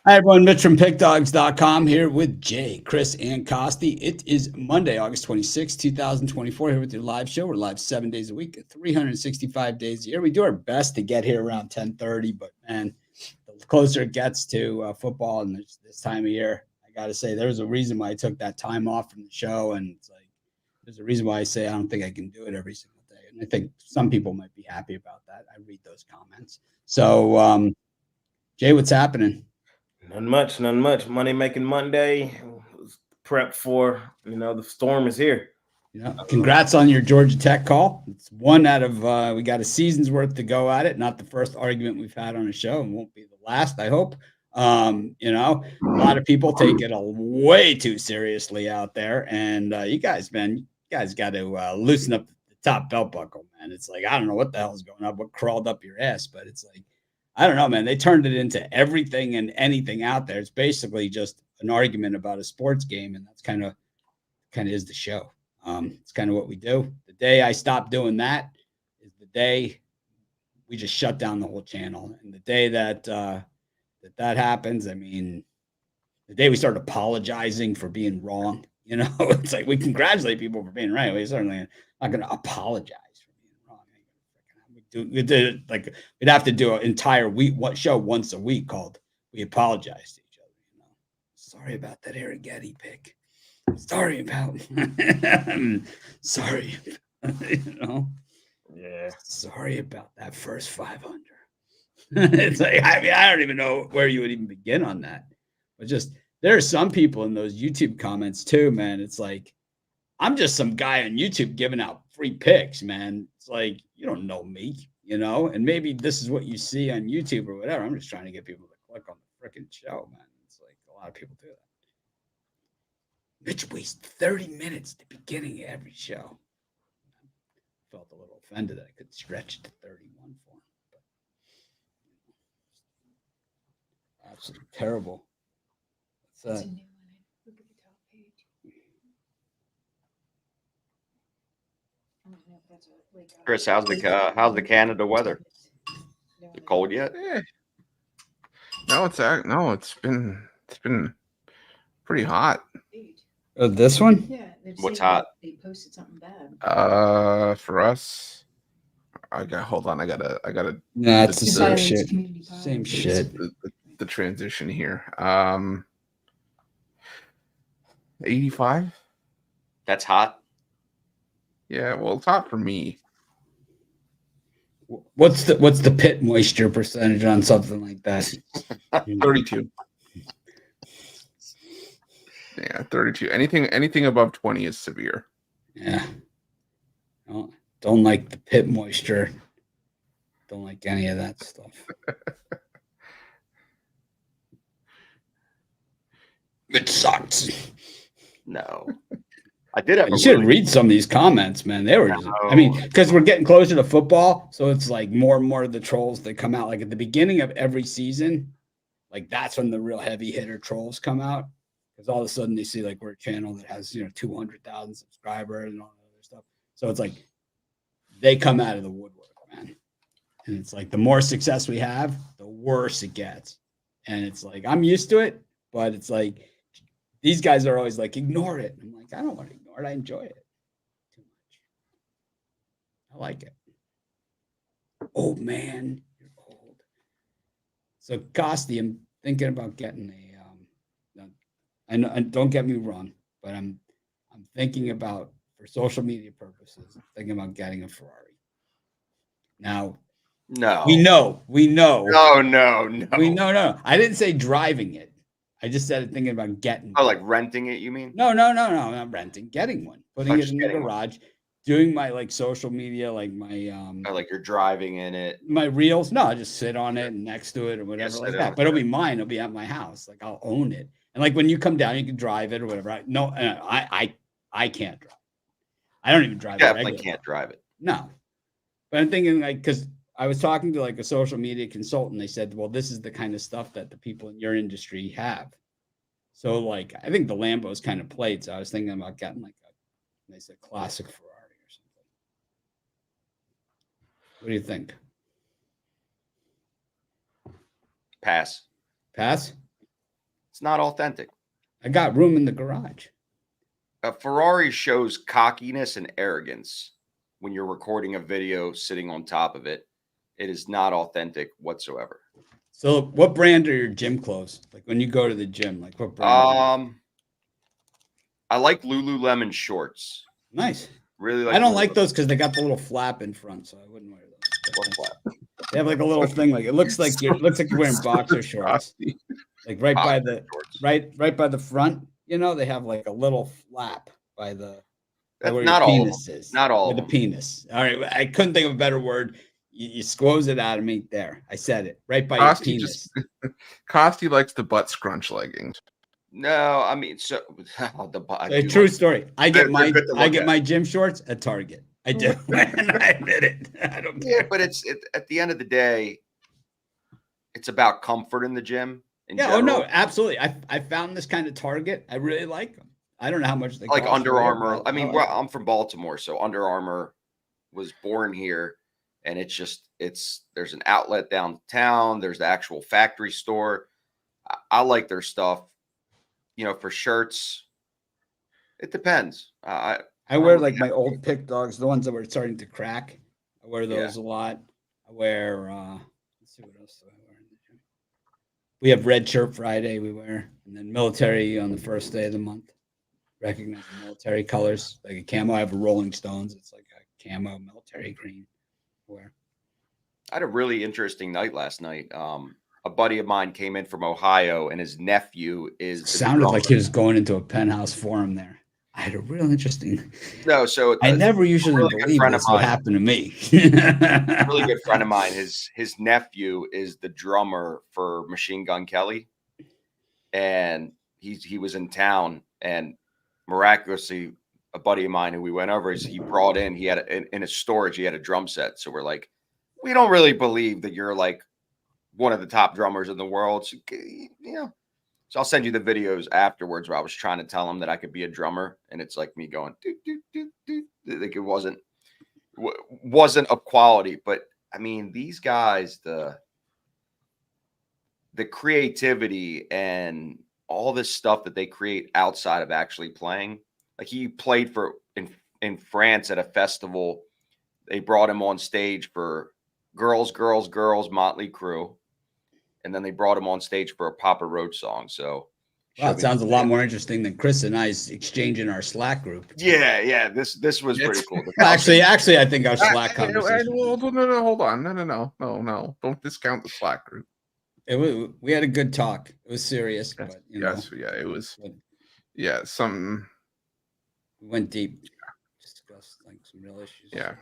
Hi, everyone. Mitch from PickDogs.com here with Jay, Chris, and Costi. It is Monday, August 26, 2024, here with your live show. We're live 7 days a week, 365 days a year. We do our best to get here around 10:30, but, man, the closer it gets to football and this time of year, I got to say, there's a reason why I took that time off from the show, and it's like there's a reason why I say I don't think I can do it every single day, and I think some people might be happy about that. I read those comments. So, Jay, what's happening? None much. Money making Monday. Prep for, the storm is here. Congrats on your Georgia Tech call. It's one out of we got a season's worth to go at it. Not the first argument we've had on the show, and won't be the last, I hope. A lot of people take it way too seriously out there, and you guys got to loosen up the top belt buckle, man. It's like I don't know what the hell is going on, what crawled up your ass, but it's like I don't know, man. They turned it into everything and anything out there. It's basically just an argument about a sports game, and that's kind of is the show. It's kind of what we do. The day I stopped doing that is the day we just shut down the whole channel. And the day that that happens, I mean, the day we start apologizing for being wrong, it's like we congratulate people for being right. We certainly not going to apologize for being wrong. We'd have to do an entire show once a week called "We Apologize to Each Other." Sorry about that Arrighetti pick. Sorry about sorry. Yeah. Sorry about that first 500. It's like I don't even know where you would even begin on that. But just there are some people in those YouTube comments too, man. It's like I'm just some guy on YouTube giving out free picks, man. It's like you don't know me, and maybe this is what you see on YouTube or whatever. I'm just trying to get people to click on the freaking show, man. It's like a lot of people do that. Mitch wastes 30 minutes at the beginning of every show. I felt a little offended that I could stretch it to 31 for him. But absolutely terrible. What's that? Look at the top page. Chris, how's the Canada weather? Is it cold yet? No, it's been pretty hot. This one? Yeah. What's hot? They posted something bad. For us, hold on. I gotta. Nah, it's the same Violence shit. community Same violence. shit. The transition here. 85. That's hot. Yeah, well, it's hot for me. What's the pit moisture percentage on something like that? 32. Yeah, 32. Anything above 20 is severe. Yeah. Don't like the pit moisture. Don't like any of that stuff. It sucks. No. I did have You should read some of these comments, man. They were just, because we're getting closer to football, so it's like more and more of the trolls that come out. Like at the beginning of every season, like that's when the real heavy hitter trolls come out. Because all of a sudden they see like we're a channel that has 200,000 subscribers and all that other stuff. So it's like they come out of the woodwork, man. And it's like the more success we have, the worse it gets. And it's like I'm used to it, but it's like these guys are always like ignore it. I'm like I don't want to ignore it. I enjoy it too much. I like it. Oh man, you're old. So Costi, I'm thinking about getting a. I know, and don't get me wrong, but I'm thinking about for social media purposes, thinking about getting a Ferrari. Now, No. we know. No. I didn't say driving it. I just said thinking about getting. Oh, like renting it? You mean? No, not renting. Getting one, putting it in the garage, doing my like social media, like my like you're driving in it. My reels. No, I just sit on it and next to it or whatever like that. But it'll be mine. It'll be at my house. Like I'll own it. And like when you come down, you can drive it or whatever. I can't drive. I don't even drive. Definitely can't drive it. No, but I'm thinking like because I was talking to like a social media consultant. They said, well, this is the kind of stuff that the people in your industry have. So like I think the Lambo's kind of played. So I was thinking about getting like they said classic Ferrari or something. What do you think? Pass. Pass? It's not authentic. I got room in the garage. A Ferrari shows cockiness and arrogance when you're recording a video sitting on top of it. It is not authentic whatsoever. So what brand are your gym clothes? Like when you go to the gym, like what brand? I like Lululemon shorts. Nice. Really like I don't Lululemon. like those because they got the little flap in front, so I wouldn't wear those. What flap? They have like a little thing, like it looks like you're wearing boxer shorts. Like right by the right by the front, you know, they have like a little flap by the where not your all penis of them. is. Not all with of the them. penis. All right, I couldn't think of a better word. You squoze it out of me. There, I said it. Right by your penis. Costi likes the butt scrunch leggings. No, I mean, so True story. I get they're my gym shorts at Target. I do, and I admit it. I don't care. Yeah, but it's at the end of the day, it's about comfort in the gym. Oh no, absolutely. I found this kind of Target. I really like them. I don't know how much they like cost Under Armour. I mean, like I'm from Baltimore, so Under Armour was born here, and there's an outlet downtown. There's the actual factory store. I like their stuff. You know, for shirts, it depends. I wear like my old pick dogs, the ones that were starting to crack. I wear those a lot. I wear let's see what else do I wear in the gym. We have Red Shirt Friday we wear, and then military on the first day of the month. Recognize the military colors, like a camo. I have a Rolling Stones. It's like a camo military green. Wear. I had a really interesting night last night. A buddy of mine came in from Ohio, and his nephew is sounded like he was going into a penthouse forum there. I had a real interesting. No, so I never usually believe this would happen to me. A really good friend of mine, his nephew is the drummer for Machine Gun Kelly, and he was in town, and miraculously, a buddy of mine who we went over, he brought in, he had in his storage, he had a drum set. So we're like, we don't really believe that you're like one of the top drummers in the world. So, you know, so I'll send you the videos afterwards where I was trying to tell him that I could be a drummer, and it's like me going, doo, doo, doo, doo. Like it wasn't of quality. But I mean, these guys, the creativity and all this stuff that they create outside of actually playing. Like he played in France at a festival. They brought him on stage for Girls, Motley Crue. And then they brought him on stage for a Papa Roach song. So wow, it sounds a lot more interesting than Chris and I's exchange in our Slack group. Yeah. This was pretty cool. Actually, I think our Slack conversation. No, hold on. No. Don't discount the Slack group. We had a good talk. It was serious, but you know, it was. Yeah, something. We went deep. Discussed like some real issues. Yeah,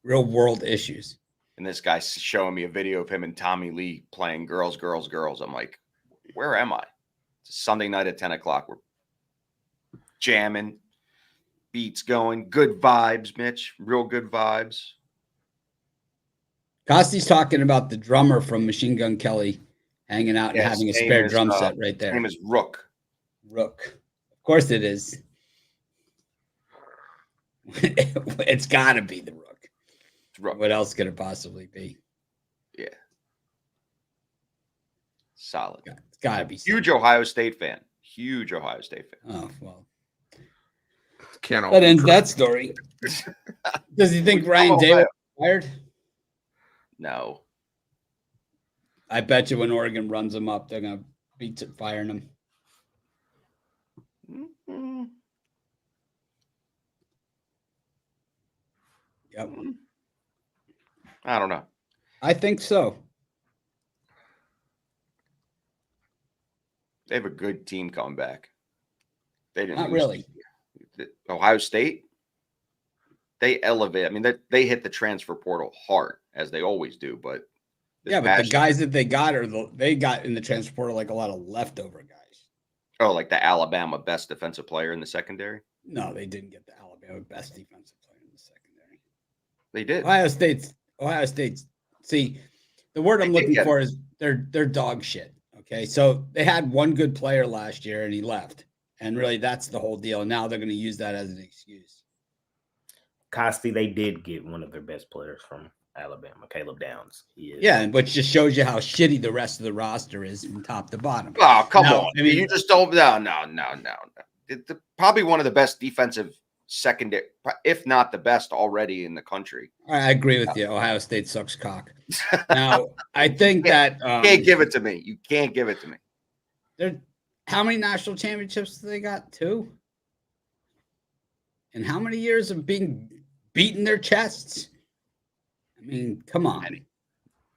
real world issues. And this guy's showing me a video of him and Tommy Lee playing Girls. I'm like, where am I? It's a Sunday night at 10 o'clock. We're jamming, beats going, good vibes, Mitch. Real good vibes. Costi's talking about the drummer from Machine Gun Kelly hanging out and having a spare drum set right there. His name is Rook. Rook. Of course it is. It's got to be the Rook. What else could it possibly be? Yeah. Solid. It's got to be. Huge Ohio State fan. Oh, well. That ends that story. Does he think Ryan Day was fired? No. I bet you when Oregon runs him up, they're going to be firing him. Mm-hmm. Yep. I don't know. I think so. They have a good team coming back. They didn't. Not really. Ohio State, they elevate. I mean, they hit the transfer portal hard, as they always do. But but the guys that they got they got in the transfer portal like a lot of leftover guys. Oh, like the Alabama best defensive player in the secondary? No, they didn't get the Alabama best defensive player in the secondary. They did. Ohio State's. See, the word I'm looking for is they're dog shit. Okay, so they had one good player last year and he left, and really that's the whole deal. Now they're going to use that as an excuse. Costi, they did get one of their best players from Alabama. Caleb Downs. He is. Yeah, which just shows you how shitty the rest of the roster is from top to bottom. Oh, come Now, on. I mean, You just don't. No. Probably one of the best defensive secondary, if not the best already in the country. I agree with you. Ohio State sucks cock. Now, I think that can't give it to me. You can't give it to me. How many national championships do they got? 2? And how many years of being beating their chests? I mean, come on.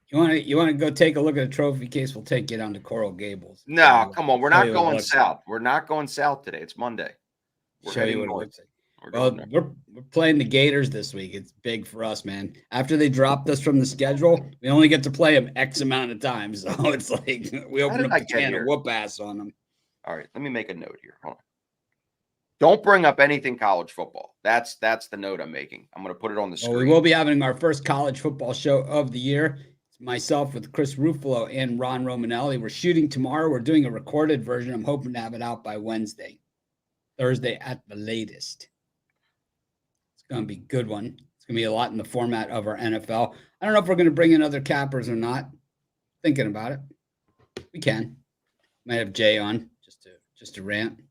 You want to go take a look at a trophy case? We'll take you down to Coral Gables. No, come on. We're not going south. We're not going south today. It's Monday. We're show you what north. it looks like. Well, we're playing the Gators this week. It's big for us, man. After they dropped us from the schedule, we only get to play them X amount of times. So it's like we open up a can of whoop ass on them. All right, let me make a note here. Hold on. Don't bring up anything college football. That's the note I'm making. I'm going to put it on the screen. Well, we will be having our first college football show of the year. It's myself with Chris Ruffalo and Ron Romanelli. We're shooting tomorrow. We're doing a recorded version. I'm hoping to have it out by Thursday at the latest. Going to be a good one. It's going to be a lot in the format of our NFL. I don't know if we're going to bring in other cappers or not. Thinking about it. We can. Might have Jay on just to rant.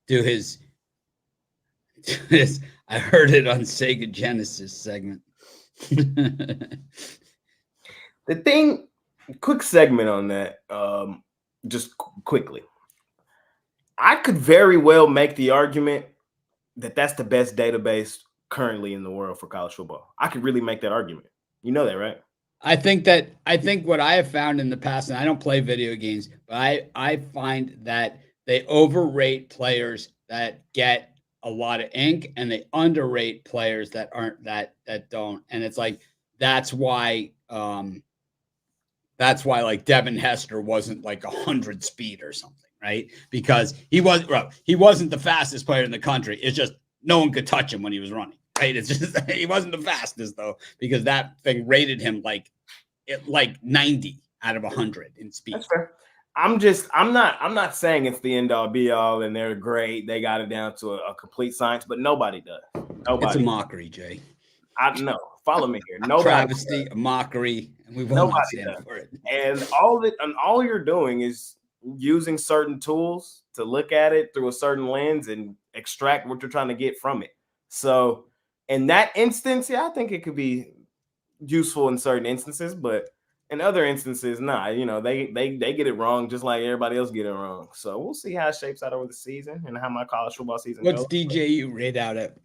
Do his I heard it on Sega Genesis segment. Quick segment on that. Just quickly. I could very well make the argument that that's the best database currently in the world for college football. I could really make that argument. You know that, right? I think what I have found in the past, and I don't play video games, but I find that they overrate players that get a lot of ink and they underrate players that aren't that don't. And it's like that's why like Devin Hester wasn't like 100 speed or something, right? Because he wasn't the fastest player in the country. It's just no one could touch him when he was running. Right. It's just he wasn't the fastest though, because that thing rated him like 90 out of 100 in speed. That's fair. I'm not saying it's the end all be all and they're great. They got it down to a complete science, but nobody does. Nobody. It's a mockery, Jay. I know. Follow me here. Nobody travesty, a mockery, and we will not stand for it. And all you're doing is using certain tools to look at it through a certain lens and extract what you're trying to get from it. So in that instance, yeah, I think it could be useful in certain instances, but in other instances, nah. You know, they get it wrong just like everybody else get it wrong. So we'll see how it shapes out over the season and how my college football season goes. What's DJU rate out at?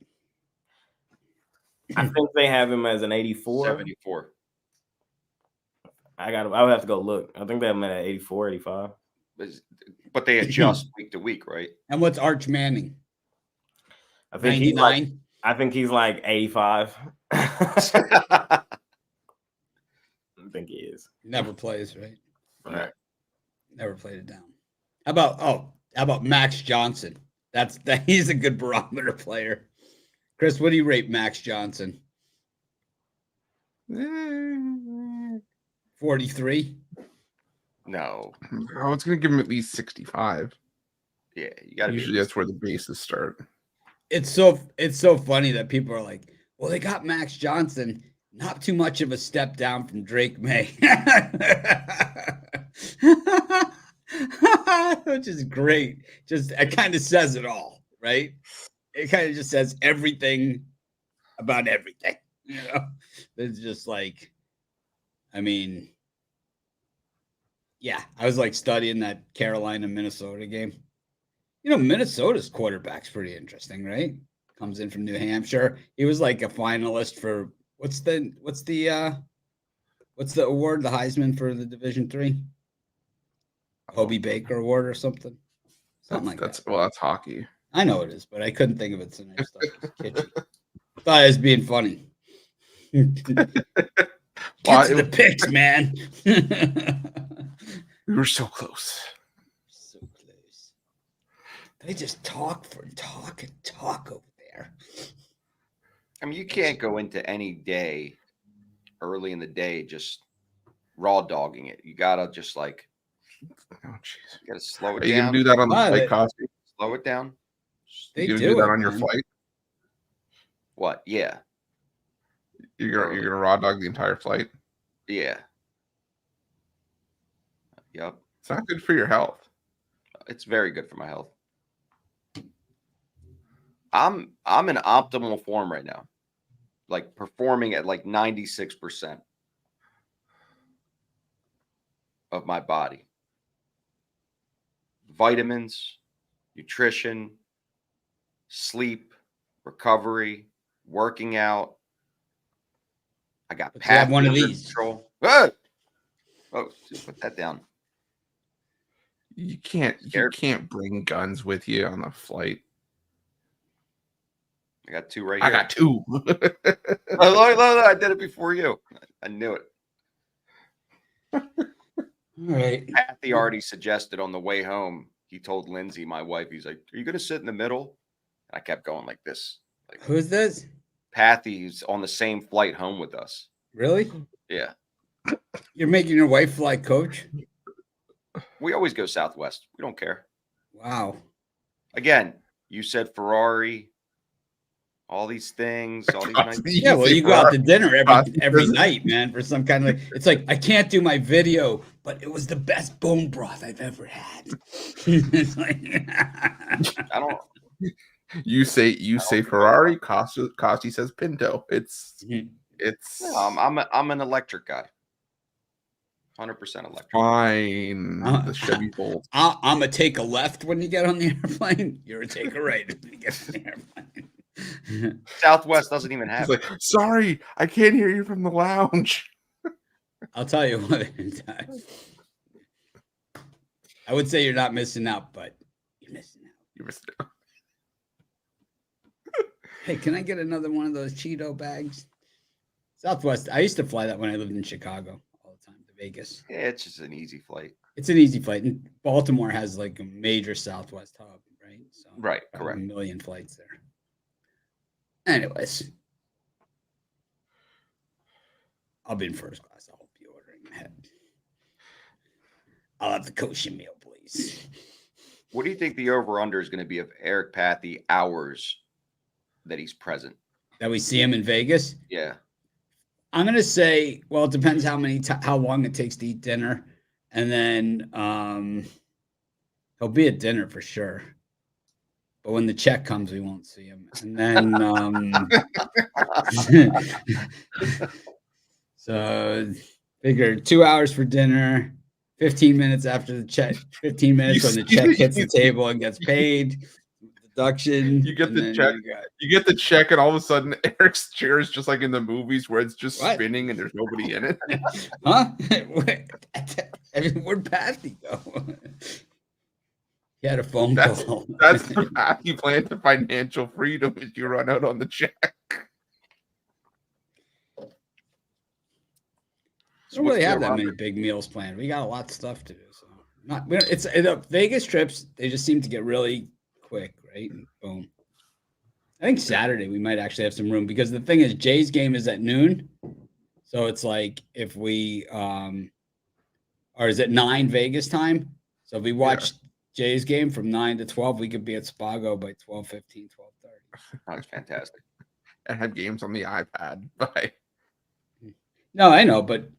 I think they have him as an 84. 74. I would have to go look. I think they have him at 84, 85. But they adjust week to week, right? And what's Arch Manning? I think 99. I think he's like 85. I think he is. Never plays, right? Right. Never played it down. How about Max Johnson? He's a good barometer player. Chris, what do you rate Max Johnson? 43? No. I was going to give him at least 65. Yeah, you got to. Usually that's where the bases start. It's so funny that people are like, well, they got Max Johnson, not too much of a step down from Drake May. Which is great. Just it kind of says it all, right? It kind of just says everything about everything. You know, it's just like, I mean, yeah, I was like studying that Carolina-Minnesota game. You know, Minnesota's quarterback's pretty interesting, right? Comes in from New Hampshire. He was like a finalist for what's the award, the Heisman for the Division III? Hobie Baker Award or something? That's hockey. I know it is, but I couldn't think of it tonight. Kitschy. Thought it was being funny. Get to the picks, man. We were so close. So close. They just talk over there. I mean, you can't go into any day early in the day just raw dogging it. You gotta just like, oh jeez, you gotta slow it down. Are you down. gonna do that on the flight, Cosby? Slow it down. They do that on your man. flight. What? Yeah. You're gonna raw dog the entire flight. Yeah. Yep. It's not good for your health. It's very good for my health. I'm in optimal form right now. Like performing at like 96% of my body. Vitamins, nutrition, sleep, recovery, working out. I got Let's have one of these. Control. Oh, just put that down. You can't bring guns with you on the flight. I got 2 right here. I got 2. I did it before you. I knew it. All right. Kathy already suggested on the way home. He told Lindsay, my wife, he's like, "Are you going to sit in the middle?" And I kept going like this. Like, Who's this? Patty's on the same flight home with us. Really? Yeah. You're making your wife fly coach? We always go Southwest. We don't care. Wow. Again, you said Ferrari, all these things, all these nice Yeah, well, you go out to dinner every night, man, for some kind of it's like I can't do my video, but it was the best bone broth I've ever had. It's like, I don't You say Ferrari, Costi says Pinto. It's no, I'm an electric guy. 100% electric. Fine. The Chevy Bolt. I'm a take a left when you get on the airplane. You're a take a right when you get on the airplane. Southwest doesn't even have It's like, sorry, I can't hear you from the lounge. I'll tell you what. I would say you're not missing out, but you're missing out. You missed it. Hey, can I get another one of those Cheeto bags? Southwest. I used to fly that when I lived in Chicago all the time to Vegas. Yeah, it's just an easy flight. It's an easy flight. And Baltimore has like a major Southwest hub, right? So Right, probably correct. a million flights there. Anyways, I'll be in first class. I won't be ordering ahead. I'll have the kosher meal, please. What do you think the over-under is going to be of Eric Pathy hours that he's present? That we see him in Vegas? Yeah. I'm gonna say, well, it depends how long it takes to eat dinner, and then he'll be at dinner for sure. But when the check comes, we won't see him. And then so figure 2 hours for dinner, 15 minutes after the check, 15 minutes when the check hits the table and gets paid. Deduction. You get the check. You get the check, and all of a sudden, Eric's chair is just like in the movies where it's just spinning and there's nobody in it. Huh? Where'd Pathy go? He had a phone call. That's the path you plan to financial freedom is you run out on the check. We don't really have that many big meals planned. We got a lot of stuff to do. So Vegas trips, they just seem to get really quick, right? And boom. I think Saturday we might actually have some room because the thing is Jay's game is at noon. So it's like if we or is it 9 Vegas time? So if we watch Jay's game from 9 to 12, we could be at Spago by 12:15, 12:30. That's fantastic. And have games on the iPad. Bye. No, I know, but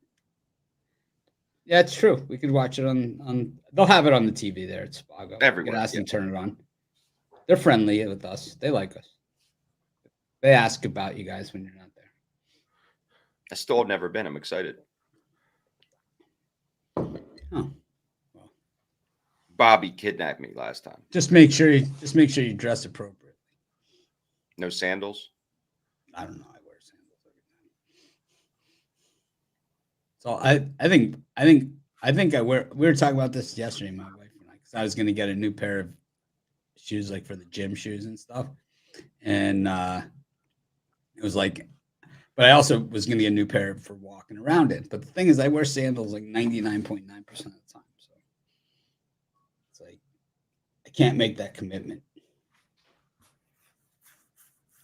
yeah, it's true. We could watch it on they'll have it on the TV there at Spago. Everywhere. We could ask them to turn it on. They're friendly with us. They like us. They ask about you guys when you're not there. I still have never been. I'm excited. Oh. Well. Bobby kidnapped me last time. Just make sure you dress appropriately. No sandals. I don't know. I wear sandals every time. So I think I wear. We were talking about this yesterday, my wife and I, because I was going to get a new pair of shoes, like for the gym shoes and stuff, and it was like, but I also was going to get a new pair for walking around in. But the thing is, I wear sandals like 99.9% of the time, so it's like I can't make that commitment.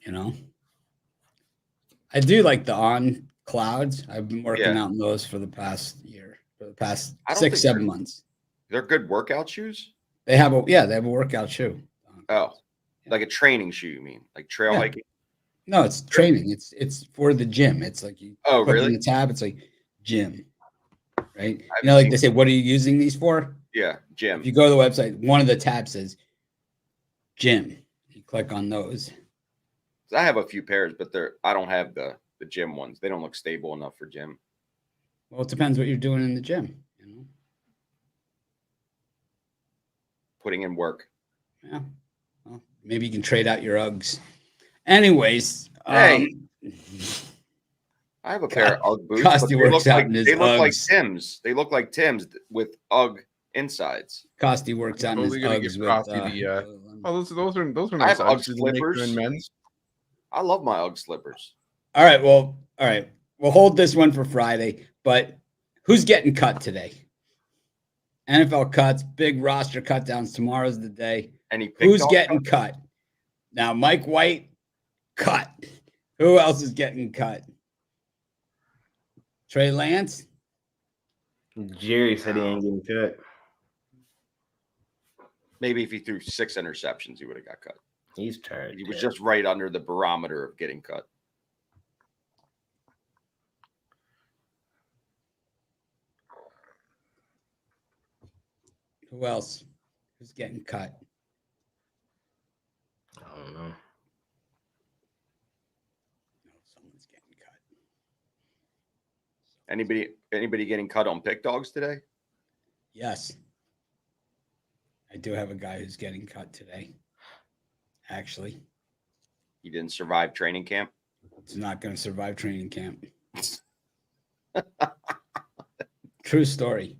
You know, I do like the on clouds. I've been working out in those for the past year, for the past 6-7 months. They're good workout shoes. They have a workout shoe. Oh, like a training shoe, you mean? Like trail hiking? No, it's training. It's for the gym. It's like you click really? on the tab. It's like gym, right? You know, like they say, what are you using these for? Yeah, gym. If you go to the website, one of the tabs says gym. You click on those. I have a few pairs, but I don't have the gym ones. They don't look stable enough for gym. Well, it depends what you're doing in the gym, you know. Putting in work. Yeah. Well, maybe you can trade out your Uggs. Anyways, hey, I have a pair of UGG boots. Costy works out in his They look like Uggs. Tim's. They look like Tim's with UGG insides. Costy works out in his Uggs with. Those are I nice. have UGG slippers. Men's. I love my UGG slippers. All right. We'll hold this one for Friday. But who's getting cut today? NFL cuts, big roster cut downs. Tomorrow's the day. Who's getting cut? Now, Mike White, cut. Who else is getting cut? Trey Lance? Jerry said he ain't getting cut. Maybe if he threw 6 interceptions, he would have got cut. He's tired. He was just right under the barometer of getting cut. Who else? Who's getting cut? I don't know. Someone's getting cut. Anybody getting cut on pick dogs today? Yes. I do have a guy who's getting cut today. Actually. He didn't survive training camp. He's not going to survive training camp. True story.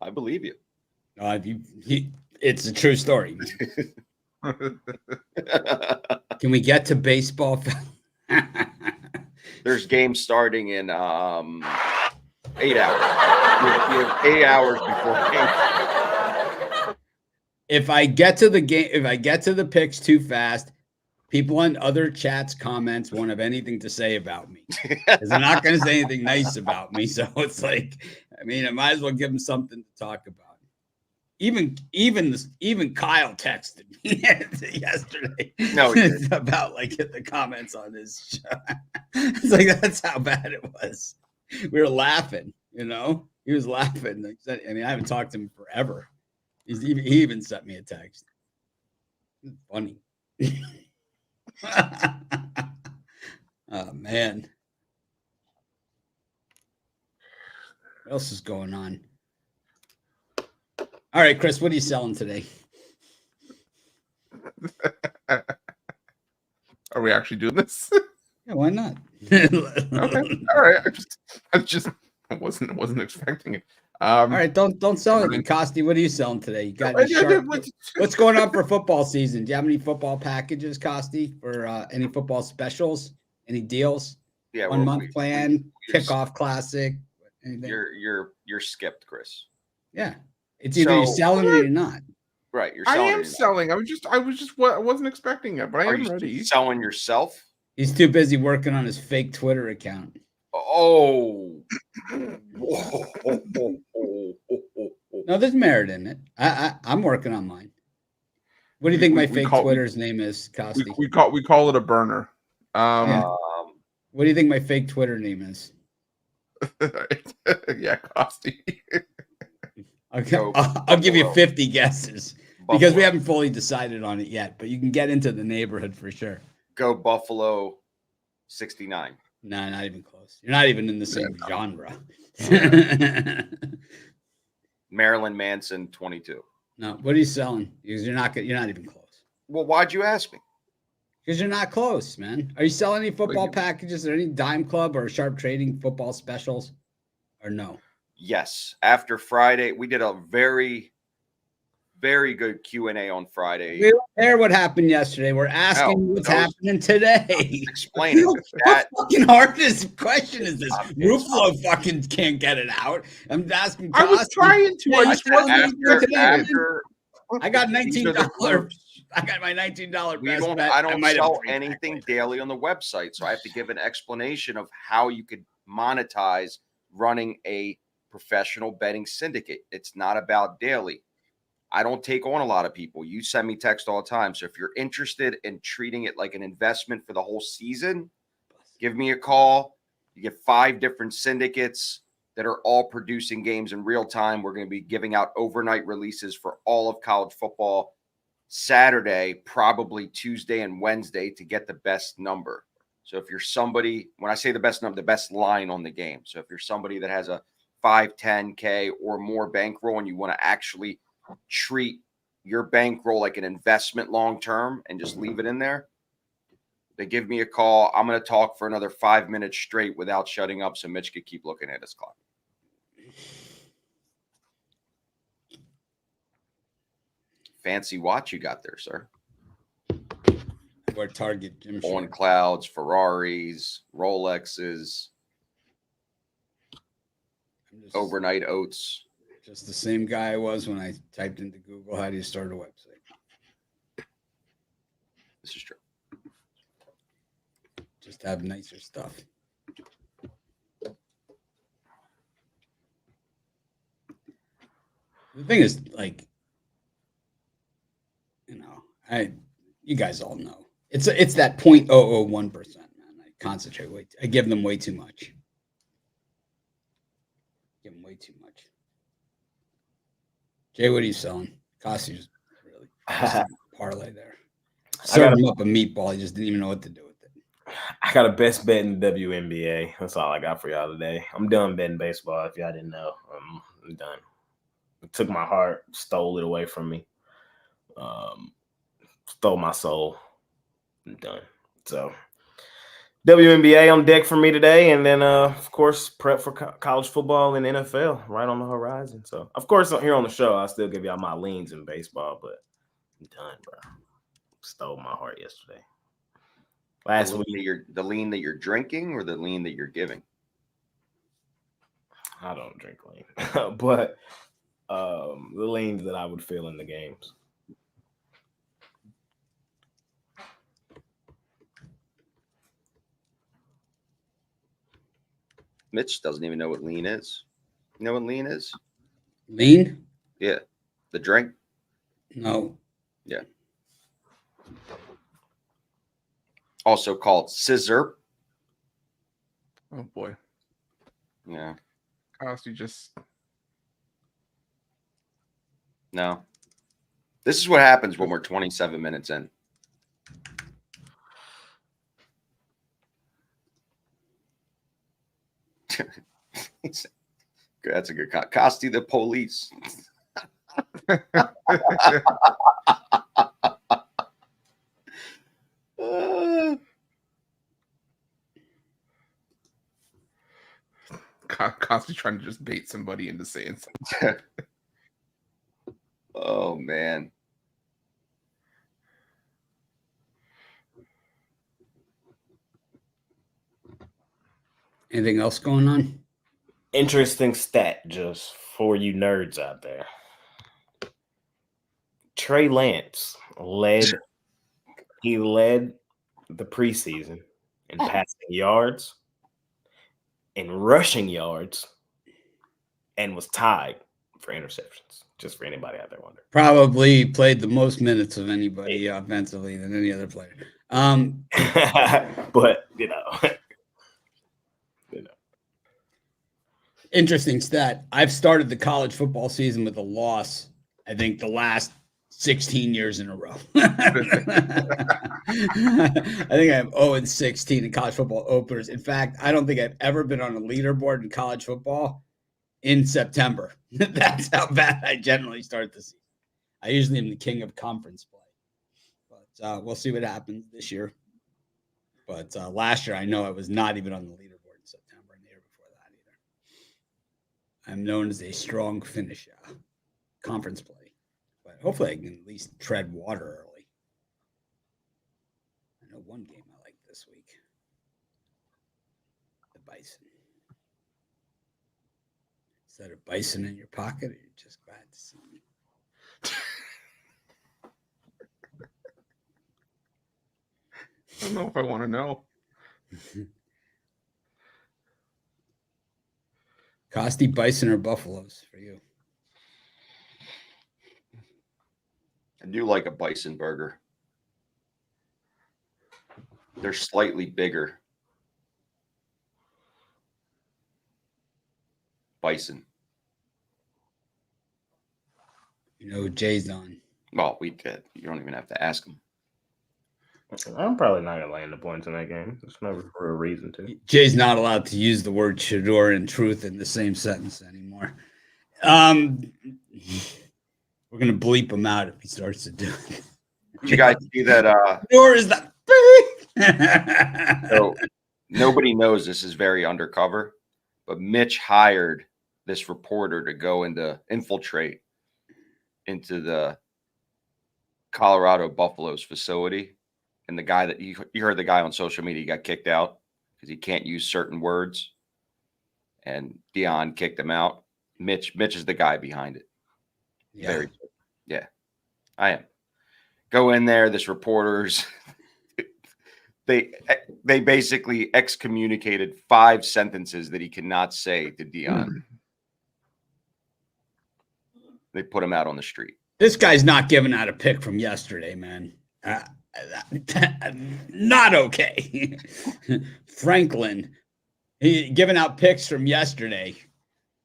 I believe you. It's a true story. Can we get to baseball? There's games starting in 8 hours. You have 8 hours before game. If I get to the picks too fast, people in other chats, comments won't have anything to say about me because they're not going to say anything nice about me. So it's like, I mean, I might as well give them something to talk about. Even Kyle texted me yesterday. No, he didn't. About like the comments on his show. It's like that's how bad it was. We were laughing, you know. He was laughing. I mean, I haven't talked to him forever. He even sent me a text. It's funny. Oh man. What else is going on? All right, Chris, what are you selling today? Are we actually doing this? Yeah, why not? Okay. All right. I wasn't expecting it. All right, don't sell anything. Costy, what are you selling today? You got what's going on for football season? Do you have any football packages, Costy, for any football specials? Any deals? Yeah, 1 month plan, kickoff classic. Anything? You're skipped, Chris. Yeah, it's either you're selling or you're not. Right, you're selling. I am selling. I wasn't expecting it, but I am ready. Selling yourself? He's too busy working on his fake Twitter account. Oh. No, there's merit in it. I'm working on mine. What do you think my fake Twitter's name is, Costy? We call it a burner. What do you think my fake Twitter name is? Yeah, Costy. I'll give you 50 guesses because we haven't fully decided on it yet, but you can get into the neighborhood for sure. Go Buffalo 69. No, not even close. You're not even in the same genre. Marilyn Manson 22. No, what are you selling? Because you're not even close. Well, why'd you ask me? Because you're not close, man. Are you selling any football packages or any Dime Club or Sharp Trading football specials? Or no? Yes. After Friday, we did a very, very good Q&A on Friday. We don't care what happened yesterday. We're asking what's happening today. Explain it. What fucking hardest question is this? Ruffalo fucking can't get it out. I'm asking. I was trying to. I just wasn't. I got $19. I got my $19 best bet. I don't sell anything daily on the website, so I have to give an explanation of how you could monetize running a professional betting syndicate. It's not about daily. I don't take on a lot of people. You send me text all the time. So if you're interested in treating it like an investment for the whole season, give me a call. You get 5 different syndicates that are all producing games in real time. We're going to be giving out overnight releases for all of college football Saturday, probably Tuesday and Wednesday to get the best number. So if you're somebody, when I say the best number, the best line on the game. So if you're somebody that has a 5, 10K or more bankroll and you want to actually treat your bankroll like an investment long-term and just leave it in there, they give me a call. I'm going to talk for another 5 minutes straight without shutting up so Mitch could keep looking at his clock. Fancy watch you got there, sir. Or Target, Jim. On clouds, Ferraris, Rolexes, overnight oats. Just the same guy I was when I typed into Google, how do you start a website? This is true. Just have nicer stuff. The thing is, like, you guys all know it's that 0.001%, man. I concentrate I give them way too much. Give them way too much. Jay, what are you selling? Costy's really parlay there. Served him up a meatball. He just didn't even know what to do with it. I got a best bet in the WNBA. That's all I got for y'all today. I'm done betting baseball. If y'all didn't know, I'm done. It took my heart, stole it away from me, stole my soul. I'm done. So WNBA on deck for me today, and then of course prep for college football and NFL right on the horizon. So of course here on the show I'll still give y'all my leans in baseball, but I'm done, bro. Stole my heart yesterday. Last week, the lean that you're drinking or the lean that you're giving? I don't drink lean, but the leans that I would feel in the games. Mitch doesn't even know what lean is. You know what lean is? Lean? Yeah. The drink? No. Yeah. Also called scissor. Oh boy. Yeah. Costy just no. This is what happens when we're 27 minutes in. That's a good Costi the police. Costi trying to just bait somebody into saying something. Oh man. Anything else going on? Interesting stat just for you nerds out there. Trey Lance led the preseason in passing yards and rushing yards and was tied for interceptions. Just for anybody out there wondering. Probably played the most minutes of anybody offensively than any other player. But you know. Interesting stat. I've started the college football season with a loss, I think the last 16 years in a row. I think I'm 0-16 in college football openers. In fact, I don't think I've ever been on a leaderboard in college football in September. That's how bad I generally start the season. I usually am the king of conference play. But we'll see what happens this year. But last year, I know I was not even on the leaderboard. I'm known as a strong finish conference play, but hopefully I can at least tread water early. I know one game I like this week. The Bison. Is that a bison in your pocket, or you're just glad to see me? I don't know if I want to know. Costi, bison, or buffaloes for you? I do like a bison burger. They're slightly bigger. Bison. You know, Jay's on. Well, we did. You don't even have to ask him. I'm probably not gonna land the points in that game. There's no real reason to. Jay's not allowed to use the word Shador and truth in the same sentence anymore. We're gonna bleep him out if he starts to do it. Did you guys see that? Shador is that. So nobody knows this is very undercover, but Mitch hired this reporter to go infiltrate into the Colorado Buffaloes facility. And the guy that you heard the guy on social media got kicked out because he can't use certain words. And Dion kicked him out. Mitch is the guy behind it. Yeah. Yeah, I am. Go in there. This reporter's they basically excommunicated 5 sentences that he cannot say to Dion. They put him out on the street. This guy's not giving out a pick from yesterday, man. Not okay. Franklin, he giving out picks from yesterday.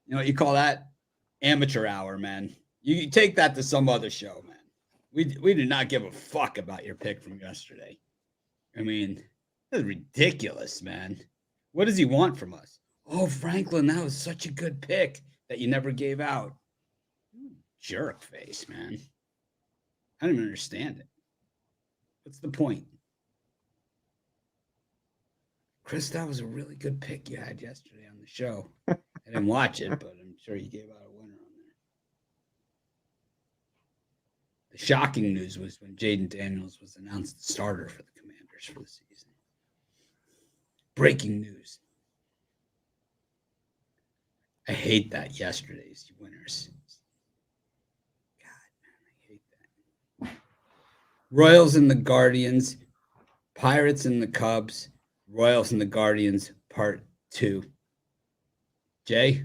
You know what you call that? Amateur hour, man. You take that to some other show, man. We do not give a fuck about your pick from yesterday. I mean, that's ridiculous, man. What does he want from us? Oh, Franklin, that was such a good pick that you never gave out. Jerk face, man. I don't even understand it. What's the point? Chris, that was a really good pick you had yesterday on the show. I didn't watch it, but I'm sure you gave out a winner on there. The shocking news was when Jaden Daniels was announced the starter for the Commanders for the season. Breaking news. I hate that yesterday's winners. Royals and the Guardians, Pirates and the Cubs, Royals and the Guardians, Part 2. Jay?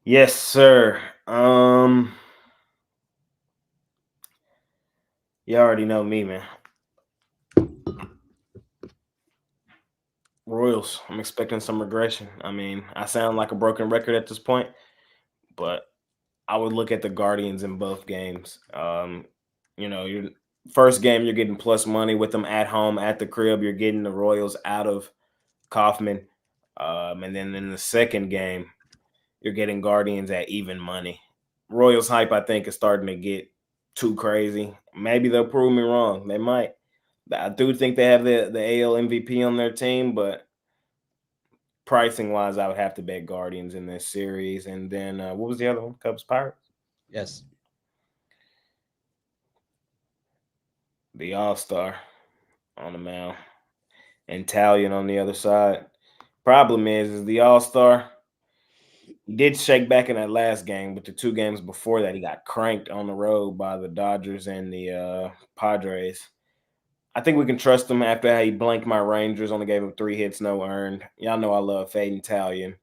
Yes, sir. You already know me, man. Royals. I'm expecting some regression. I mean, I sound like a broken record at this point, but I would look at the Guardians in both games. Your first game, you're getting plus money with them at home, at the crib. You're getting the Royals out of Kaufman. And then in the second game, you're getting Guardians at even money. Royals hype, I think, is starting to get too crazy. Maybe they'll prove me wrong. They might. I do think they have the AL MVP on their team, but pricing-wise, I would have to bet Guardians in this series. And then what was the other one? Cubs, Pirates? Yes. The All-Star on the mound. And Talion on the other side. Problem is the All-Star, he did shake back in that last game, but the 2 games before that, he got cranked on the road by the Dodgers and the Padres. I think we can trust him after how he blanked my Rangers, only gave him 3 hits, no earned. Y'all know I love fading Talion.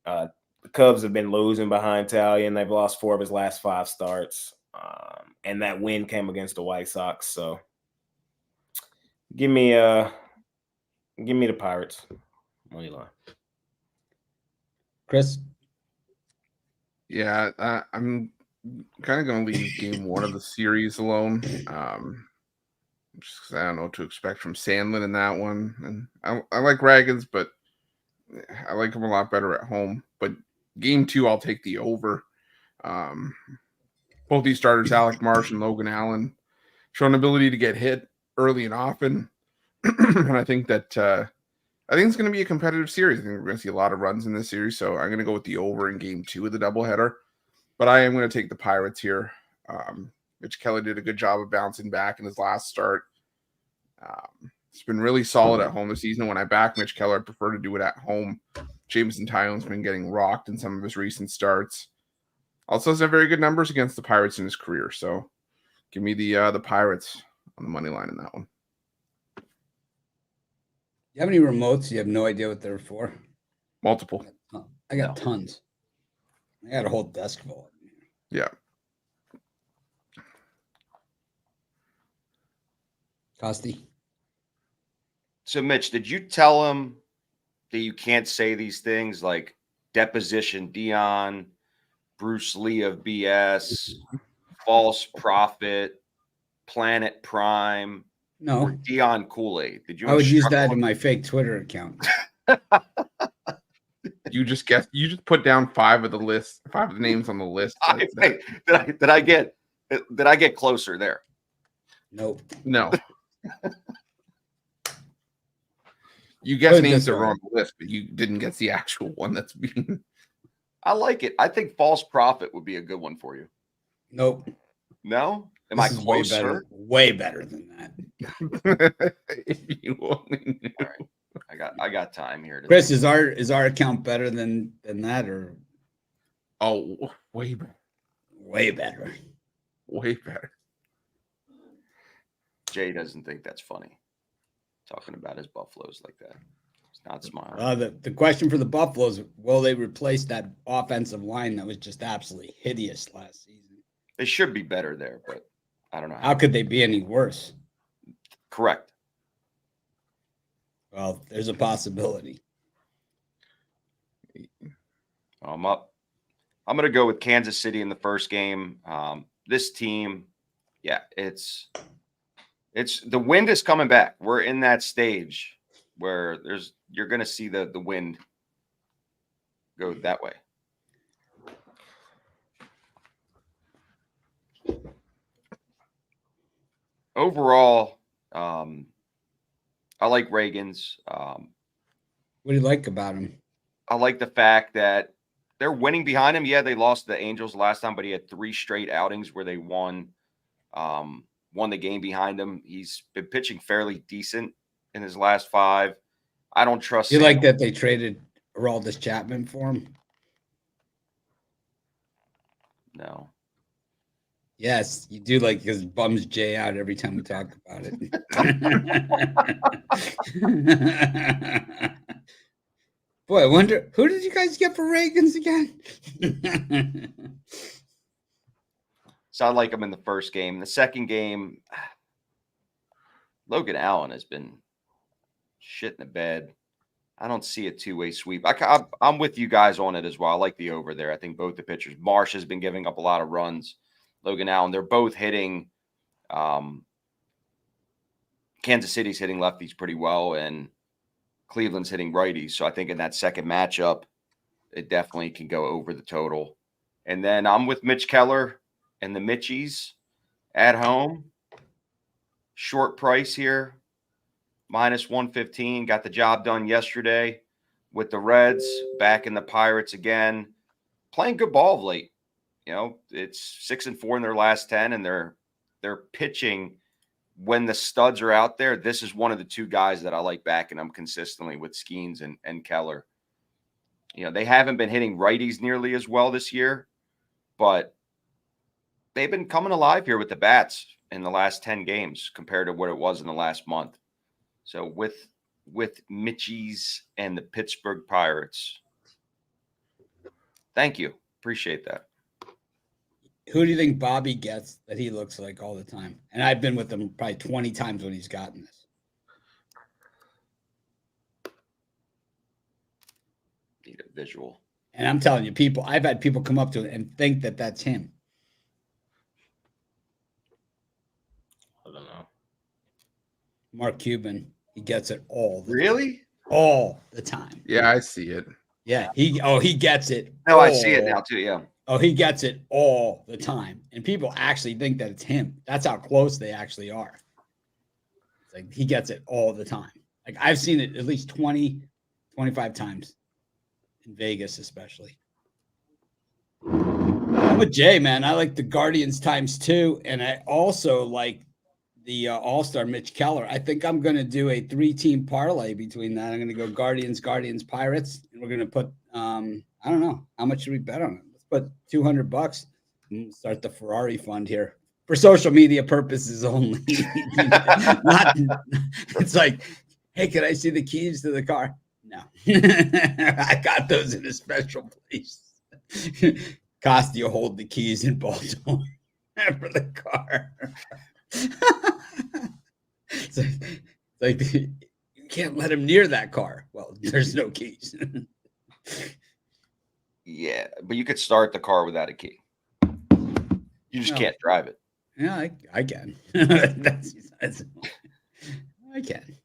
The Cubs have been losing behind Talion. They've lost 4 of his last 5 starts. And that win came against the White Sox. So give me the Pirates. Money line. Chris? Yeah, I'm kind of going to leave game 1 of the series alone. Just because I don't know what to expect from Sandlin in that one. And I like Raggins, but I like him a lot better at home. But game 2, I'll take the over. Both these starters, Alec Marsh and Logan Allen, show an ability to get hit early and often. And I think that it's going to be a competitive series. I think we're going to see a lot of runs in this series. So I'm going to go with the over in game 2 of the doubleheader. But I am going to take the Pirates here. Mitch Kelly did a good job of bouncing back in his last start. It's been really solid at home this season. When I back Mitch Keller, I prefer to do it at home. Jameson Tyon's been getting rocked in some of his recent starts. Also has very good numbers against the Pirates in his career. So give me the Pirates on the money line in that one. You have any remotes? You have no idea what they're for? Multiple. I got tons. I got a whole desk full. Yeah. Costi. So, Mitch, did you tell him that you can't say these things like deposition Dion, Bruce Lee of BS, false prophet, Planet Prime, or No, Dion Kool-Aid? Did you I would use instruct that him? in my fake Twitter account. You just guessed. You just put down 5 of the names on the list. Hey, did I get closer there? Nope. No. You guessed Put it names this that were way. on the list, but you didn't guess the actual one that's being. I like it. I think false prophet would be a good one for you. Nope. No? Am This I is way better. closer? Way better than that. If you only knew. All right. I got time here. Chris, is our account better than that, or Oh, way better. way better? Way better. Jay doesn't think that's funny. Talking about his Buffaloes like that. He's not smiling. The question for the Buffaloes: will they replace that offensive line that was just absolutely hideous last season? They should be better there, but I don't know. How could they be any worse? Correct. Well, there's a possibility. I'm up. I'm going to go with Kansas City in the first game. This team, yeah, it's the wind is coming back. We're in that stage where you're going to see the wind go that way. Overall, I like Reagan's. What do you like about him? I like the fact that they're winning behind him. Yeah, they lost the Angels last time, but he had 3 straight outings where they won the game behind him. He's been pitching fairly decent in his last 5. I don't trust. You like that they traded Aroldis Chapman for him? No. Yes, you do, like, because it bums Jay out every time we talk about it. Boy, I wonder, who did you guys get for Reagan's again? So I like him in the first game. The second game, Logan Allen has been shit in the bed. I don't see a 2-way sweep. I'm with you guys on it as well. I like the over there. I think both the pitchers. Marsh has been giving up a lot of runs. Logan Allen, they're both hitting. Kansas City's hitting lefties pretty well, and Cleveland's hitting righties. So I think in that second matchup, it definitely can go over the total. And then I'm with Mitch Keller and the Mitchies at home. Short price here, -115. Got the job done yesterday with the Reds, back in the Pirates again. Playing good ball of late. You know, it's 6-4 in their last 10, and they're pitching when the studs are out there. This is one of the 2 guys that I like backing them consistently with Skeens and Keller. You know, they haven't been hitting righties nearly as well this year, but they've been coming alive here with the bats in the last 10 games compared to what it was in the last month. So with Mitchies and the Pittsburgh Pirates. Thank you. Appreciate that. Who do you think Bobby gets that he looks like all the time? And I've been with him probably 20 times when he's gotten this. Need a visual. And I'm telling you, I've had people come up to it and think that that's him. I don't know. Mark Cuban, he gets it all the Really? all the time. Yeah, I see it. Yeah, he gets it. No, I see it now too. Yeah. Oh, he gets it all the time. And people actually think that it's him. That's how close they actually are. It's like he gets it all the time. Like I've seen it at least 20, 25 times in Vegas, especially. I'm with Jay, man. I like the Guardians ×2. And I also like the All-Star Mitch Keller. I think I'm going to do a 3-team parlay between that. I'm going to go Guardians, Pirates. And we're going to put, I don't know. How much should we bet on it? But $200 and start the Ferrari fund here for social media purposes only. It's like, hey, can I see the keys to the car? No, I got those in a special place. Costi hold the keys in Baltimore for the car. It's like you can't let him near that car. Well, there's no keys. Yeah, but you could start the car without a key. You just No. can't drive it. Yeah, I can. That's I can.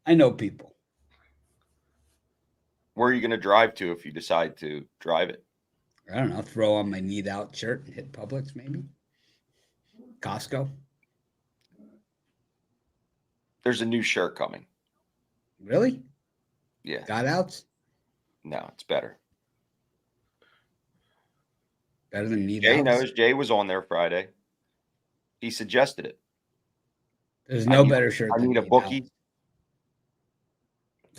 I know people. Where are you going to drive to if you decide to drive it? I don't know. Throw on my need out shirt and hit Publix, maybe. Costco. There's a new shirt coming. Really? Yeah. Got outs? No, it's better. Better than need Jay outs? knows. Jay was on there Friday. He suggested it. There's no better shirt I than need a bookie. outs.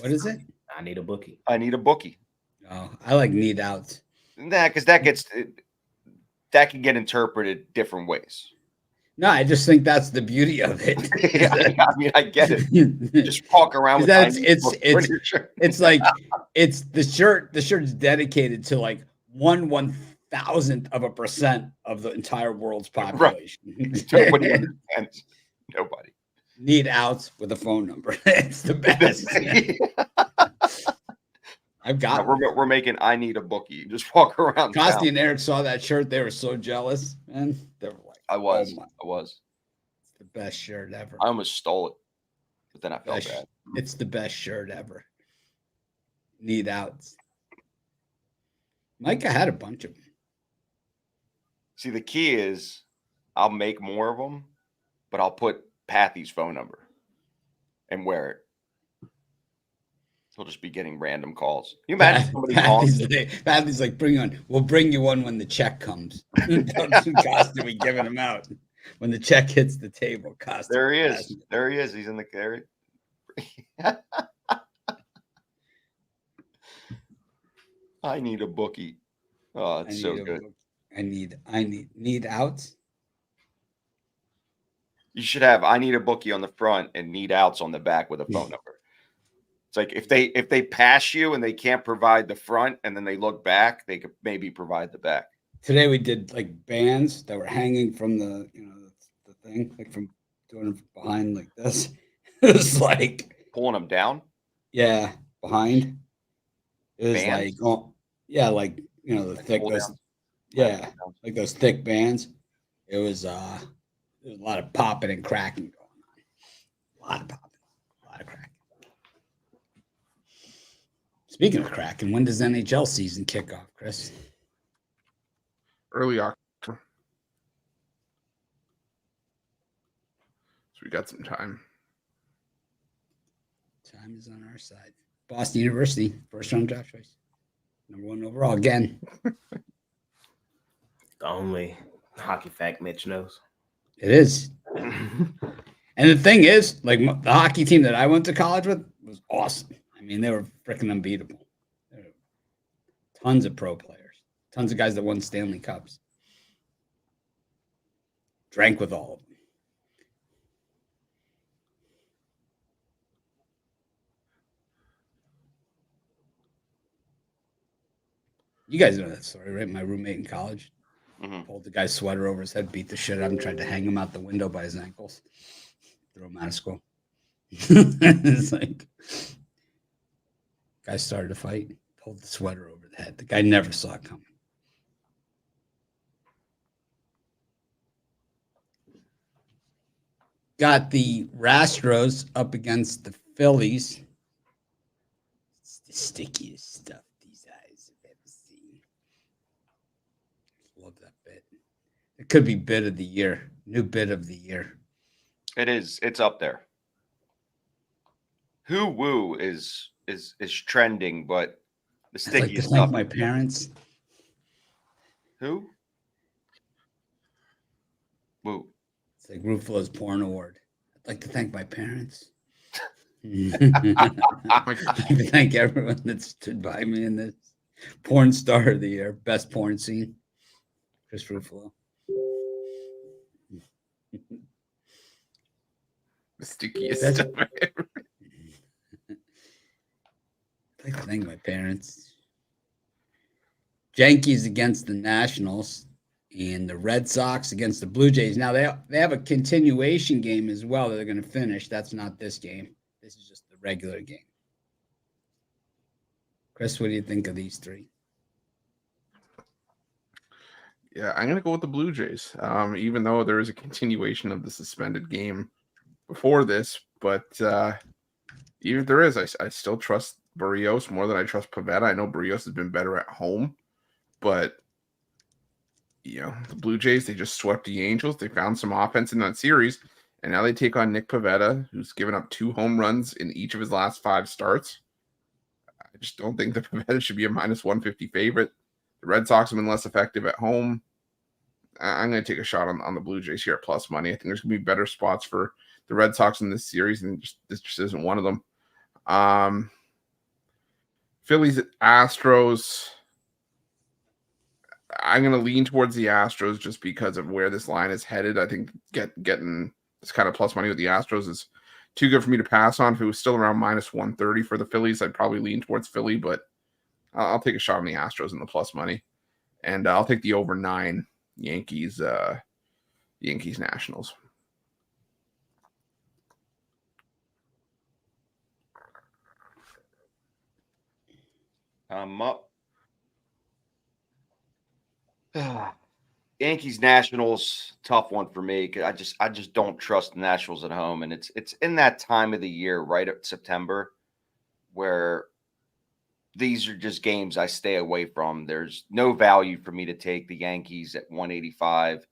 What is it? I need a bookie. I need a bookie. Oh, I like need outs. Nah, because that can get interpreted different ways. No, I just think that's the beauty of it. Yeah, I mean, I get it. Just walk around with that I need a it's bookie it's on your shirt. it's like it's the shirt. The shirt's dedicated to like 1/1000% of the entire world's population. Nobody understands. Nobody. Need outs with a phone number. It's the best. I've got. We're making. I need a bookie. Just walk around. Costi town. and Eric saw that shirt. They were so jealous, man. They were like, I was. "Oh my, I was. it's the best shirt ever. I almost stole it, but then I felt Best- bad. It's the best shirt ever. Need outs. Micah had a bunch of them. See, the key is, I'll make more of them, but I'll put Pathy's phone number and wear it. He'll just be getting random calls. You imagine somebody calling? Pathy's like, we'll bring you one when the check comes. Costa, we giving him out. When the check hits the table, Costa. There he is. There he is. He's in the carry. I need a bookie. Oh, it's so good. I need outs. You should have I need a bookie on the front and need outs on the back with a phone number. It's like if they pass you and they can't provide the front and then they look back, they could maybe provide the back. Today we did like bands that were hanging from the the thing, like from doing it behind like this. It was like Pulling them down. yeah, behind. It was Bands? like yeah, like the thick pull those, down. yeah, like those thick bands. It was there was a lot of popping and cracking going on. A lot of popping, a lot of cracking. Speaking of cracking, when does NHL season kick off, Chris? Early October. So we got some time. Time is on our side. Boston University, first round draft choice. #1 overall again. The only hockey fact Mitch knows. It is. And the thing is, like the hockey team that I went to college with was awesome. I mean, they were freaking unbeatable. There were tons of pro players, tons of guys that won Stanley Cups. Drank with all of them. You guys know that story, right? My roommate in college pulled the guy's sweater over his head, beat the shit out of him, tried to hang him out the window by his ankles, threw him out of school. It's like, guy started a fight, pulled the sweater over the head. The guy never saw it coming. Got the Astros up against the Phillies. It's the stickiest stuff these eyes have ever seen. Love that bit. It could be bit of the year. New bit of the year. It is. It's up there. Who woo is trending, but the I'd like stickiest to thank stuff. my parents. Who? Woo. It's like Ruffalo's porn award. I'd like to thank my parents. I'd like to thank everyone that stood by me in this. Porn star of the year, best porn scene. Chris Ruffalo. The stickiest That's- stuff ever. I'd like to thank my parents. Yankees against the Nationals, and the Red Sox against the Blue Jays. Now they have a continuation game as well that they're going to finish. That's not this game. This is just the regular game. Chris, what do you think of these three? Yeah, I'm gonna go with the Blue Jays. Even though there is a continuation of the suspended game before this, but even if there is, I still trust Barrios more than I trust Pivetta. I know Barrios has been better at home, but the Blue Jays, they just swept the Angels. They found some offense in that series, and now they take on Nick Pivetta, who's given up 2 home runs in each of his last 5 starts. I just don't think that Pivetta should be a minus 150 favorite. The Red Sox have been less effective at home. I'm going to take a shot on the Blue Jays here at plus money. I think there's going to be better spots for the Red Sox in this series, and this just isn't one of them. Phillies at Astros. I'm going to lean towards the Astros just because of where this line is headed. I think getting this kind of plus money with the Astros is too good for me to pass on. If it was still around minus 130 for the Phillies, I'd probably lean towards Philly, but I'll take a shot on the Astros in the plus money. And I'll take the over 9 Yankees Nationals. I'm up. Yankees Nationals, tough one for me. I just don't trust the Nationals at home, and it's in that time of the year, right at September, where these are just games I stay away from. There's no value for me to take the Yankees at 185.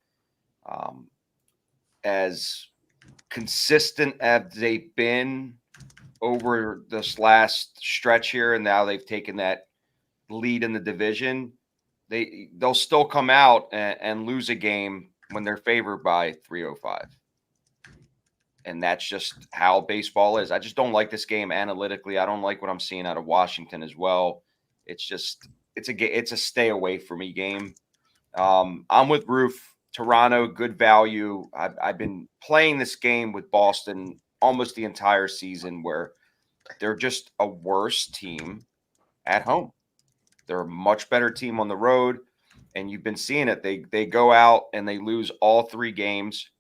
As consistent as they've been over this last stretch here, and now they've taken that lead in the division, they'll still come out and lose a game when they're favored by 305. And that's just how baseball is. I just don't like this game analytically. I don't like what I'm seeing out of Washington as well. It's a stay away for me game. I'm with Roof. Toronto, good value. I've been playing this game with Boston almost the entire season, where they're just a worse team at home. They're a much better team on the road, and you've been seeing it. They go out and they lose all 3 games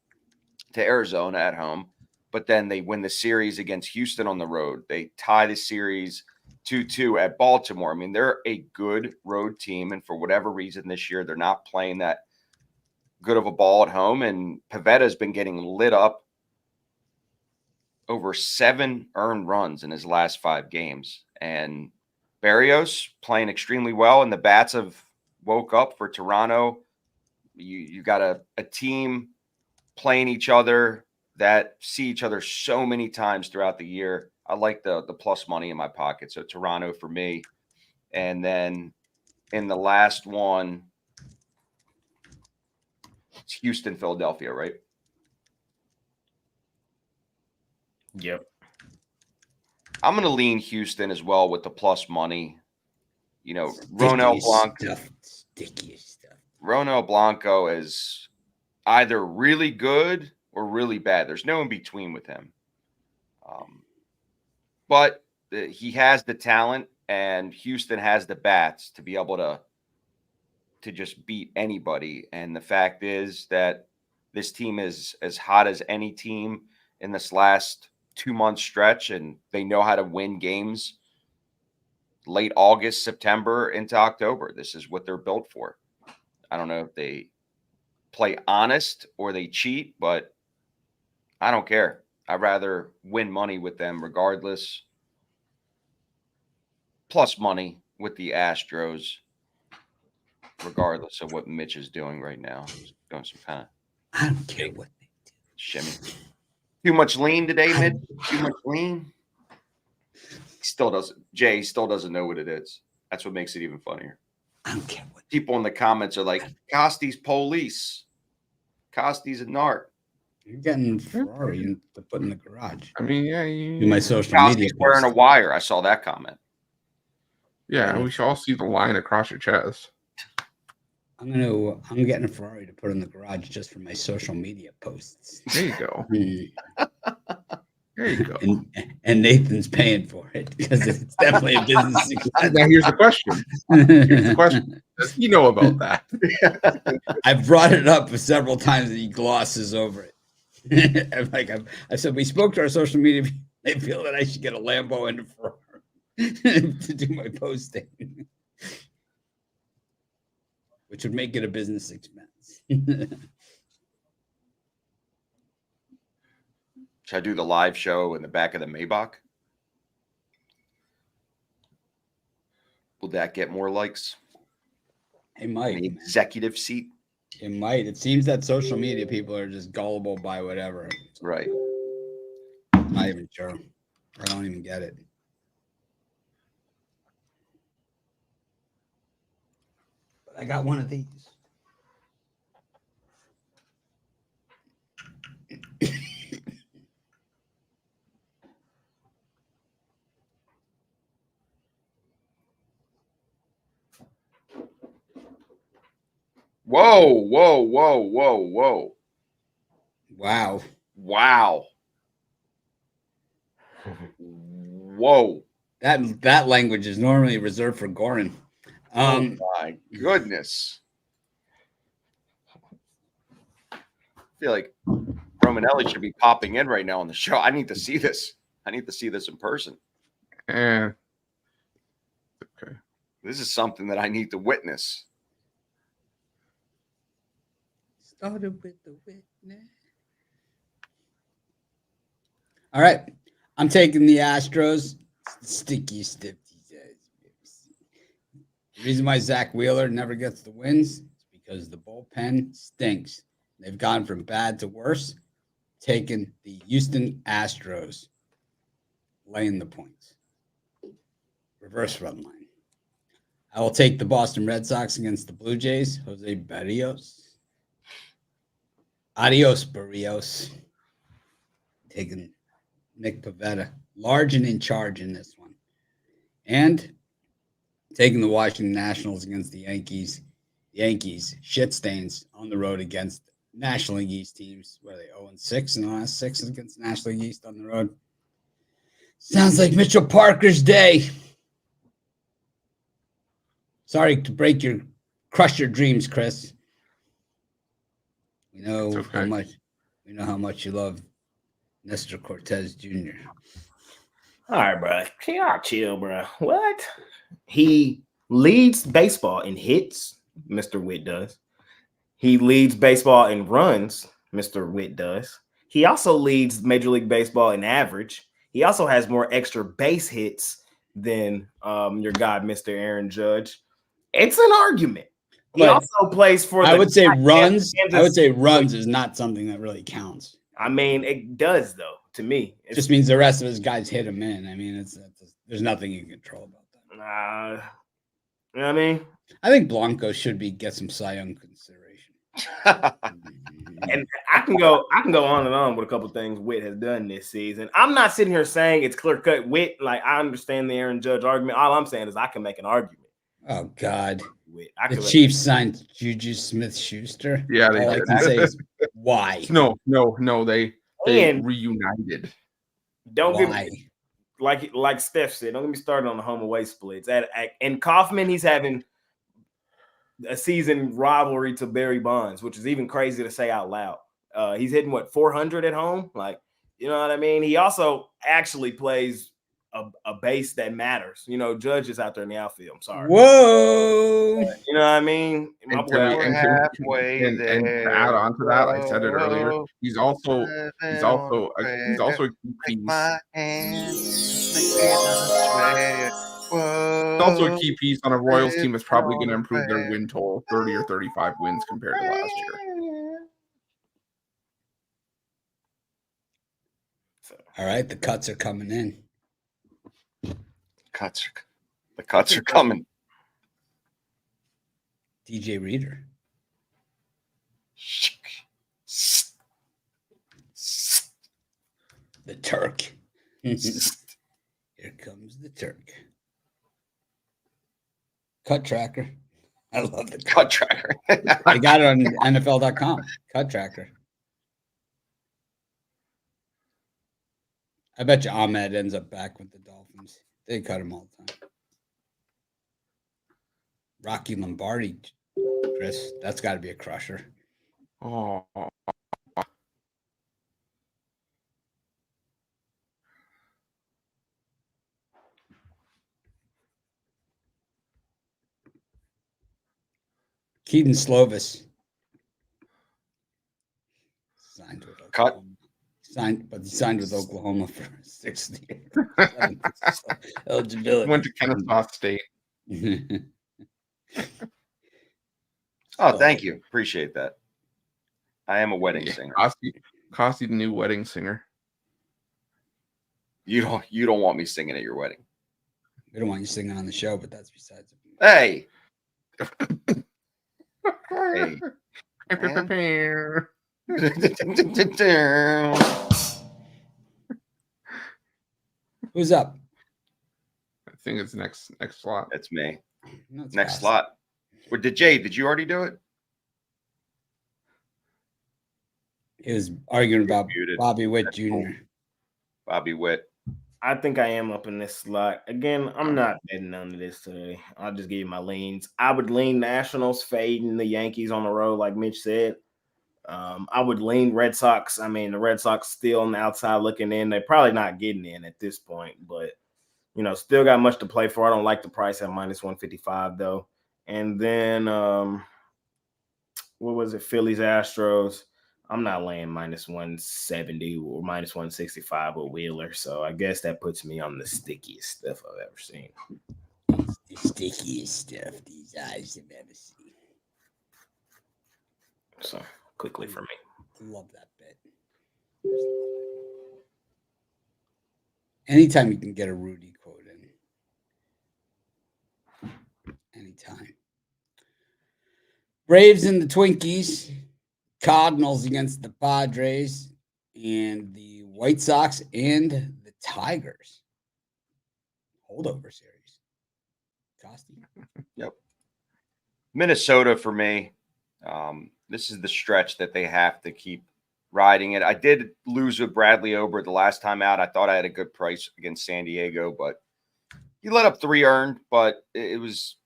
to Arizona at home, but then they win the series against Houston on the road. They tie the series 2-2 at Baltimore. I mean, they're a good road team, and for whatever reason this year, they're not playing that good of a ball at home, and Pavetta's been getting lit up. Over 7 earned runs in his last 5 games, and Barrios playing extremely well, and the bats have woke up for Toronto. You got a team playing each other that see each other so many times throughout the year. I like the plus money in my pocket. So Toronto for me. And then in the last one, it's Houston, Philadelphia, right? Yep. I'm going to lean Houston as well with the plus money. Ronel Blanco. Sticky stuff. Ronel Blanco is either really good or really bad. There's no in between with him. But he has the talent, and Houston has the bats to be able to just beat anybody. And the fact is that this team is as hot as any team in this last 2-month stretch, and they know how to win games late August, September into October. This is what they're built for. I don't know if they play honest or they cheat, but I don't care. I'd rather win money with them regardless. Plus money with the Astros, regardless of what Mitch is doing right now. He's doing some kind of I don't care what they do. shimmy. Too much lean today, Mitch? Too much lean? Jay still doesn't know what it is. That's what makes it even funnier. I don't care what People in the comments are like, Costi's police. Costi's a narc. you're getting. Ferrari to put in the garage. I mean, yeah, Do my social media. Costi's wearing a wire. I saw that comment. yeah, we should all see the line across your chest. I'm getting a Ferrari to put in the garage just for my social media posts. There you go. There you go. And Nathan's paying for it because it's definitely a business expense. Now here's the question. Does he know about that? I've brought it up several times and he glosses over it. I said, we spoke to our social media. They feel that I should get a Lambo and a Ferrari to do my posting, which would make it a business expense. Should I do the live show in the back of the Maybach? Will that get more likes? It might. The executive seat? It might. It seems that social media people are just gullible by whatever. Right. I'm not even sure. I don't even get it. But I got one of these. Whoa, whoa, whoa, whoa, whoa. Wow. Wow. Whoa. That language is normally reserved for Goran. Oh my goodness. I feel like Romanelli should be popping in right now on the show. I need to see this. I need to see this in person. Okay. This is something that I need to witness. Started with the witness. All right. I'm taking the Astros. Sticky stiff. The reason why Zach Wheeler never gets the wins is because the bullpen stinks. They've gone from bad to worse. Taking the Houston Astros, laying the points. Reverse run line. I will take the Boston Red Sox against the Blue Jays. Jose Barrios. Adios, Barrios. Taking Nick Pivetta. Large and in charge in this one. And taking the Washington Nationals against the Yankees. The Yankees, shit stains on the road against National League East teams. Where are they 0-6 in the last 6 against National League East on the road? Sounds like Mitchell Parker's day. Sorry to crush your dreams, Chris. We know how much you love Nestor Cortez Jr. All right, bro. Chill, bro. What? He leads baseball in hits, Mr. Witt does. He leads baseball in runs, Mr. Witt does. He also leads Major League Baseball in average. He also has more extra base hits than your guy, Mr. Aaron Judge. It's an argument. He also plays for I would say runs. I would say runs is not something that really counts. I mean, it does, though, to me. It just means the rest of his guys hit him in. I mean, there's nothing you can control about that. You know what I mean? I think Blanco should get some Cy Young consideration. And I can go on and on with a couple things Witt has done this season. I'm not sitting here saying it's clear cut Witt. Like, I understand the Aaron Judge argument. All I'm saying is I can make an argument. Oh God. The Chiefs signed Juju Smith-Schuster. Yeah, all I can say is why? No, they reunited. Don't get me, like Steph said, don't get me started on the home away splits. And Kaufman, he's having a season rivalry to Barry Bonds, which is even crazy to say out loud. He's hitting 400 at home, like, you know what I mean. He also actually plays a base that matters. You know, Judge is out there in the outfield. I'm sorry. Whoa. You know what I mean? And to add on to that, I said it earlier. He's also a key piece. He's also a key piece on a Royals team that's probably going to improve their win total 30 or 35 wins compared to last year. All right, the cuts are coming in. The cuts are coming. DJ Reader. The Turk. Here comes the Turk. Cut tracker. I love the cut tracker. I got it on NFL.com. Cut tracker. I bet you Ahmed ends up back with the Dolphins. They cut him all the time. Rocky Lombardi, Chris, that's got to be a crusher. Oh, Keaton Slovis signed with Cut. He signed with Oklahoma for 6 years. Eligibility. went to Kennesaw State. Oh, thank you. Appreciate that. I am a wedding singer. Cost you the new wedding singer. You don't want me singing at your wedding. We don't want you singing on the show, but that's besides it. Hey. Who's up? I think it's next slot. That's me. No, it's Next fast. slot. What did you already do it? He was arguing about Muted. Bobby Witt That's Jr. cool. Bobby Witt. I think I am up in this slot. Again, I'm not betting none of this today. I'll just give you my leans. I would lean Nationals fading the Yankees on the road, like Mitch said. I would lean Red Sox. I mean, the Red Sox still on the outside looking in. They're probably not getting in at this point, but, still got much to play for. I don't like the price at -155, though. And then, what was it? Phillies, Astros. I'm not laying -170 or -165 with Wheeler. So I guess that puts me on the stickiest stuff I've ever seen. The stickiest stuff these eyes have ever seen. So quickly for me. Love that bit. Anytime you can get a Rudy quote in. Anytime. Braves and the Twinkies. Cardinals against the Padres. And the White Sox and the Tigers. Holdover series. Costi. Yep. Minnesota for me. This is the stretch that they have to keep riding it. I did lose with Bradley Ober the last time out. I thought I had a good price against San Diego, but he let up 3 earned, but he was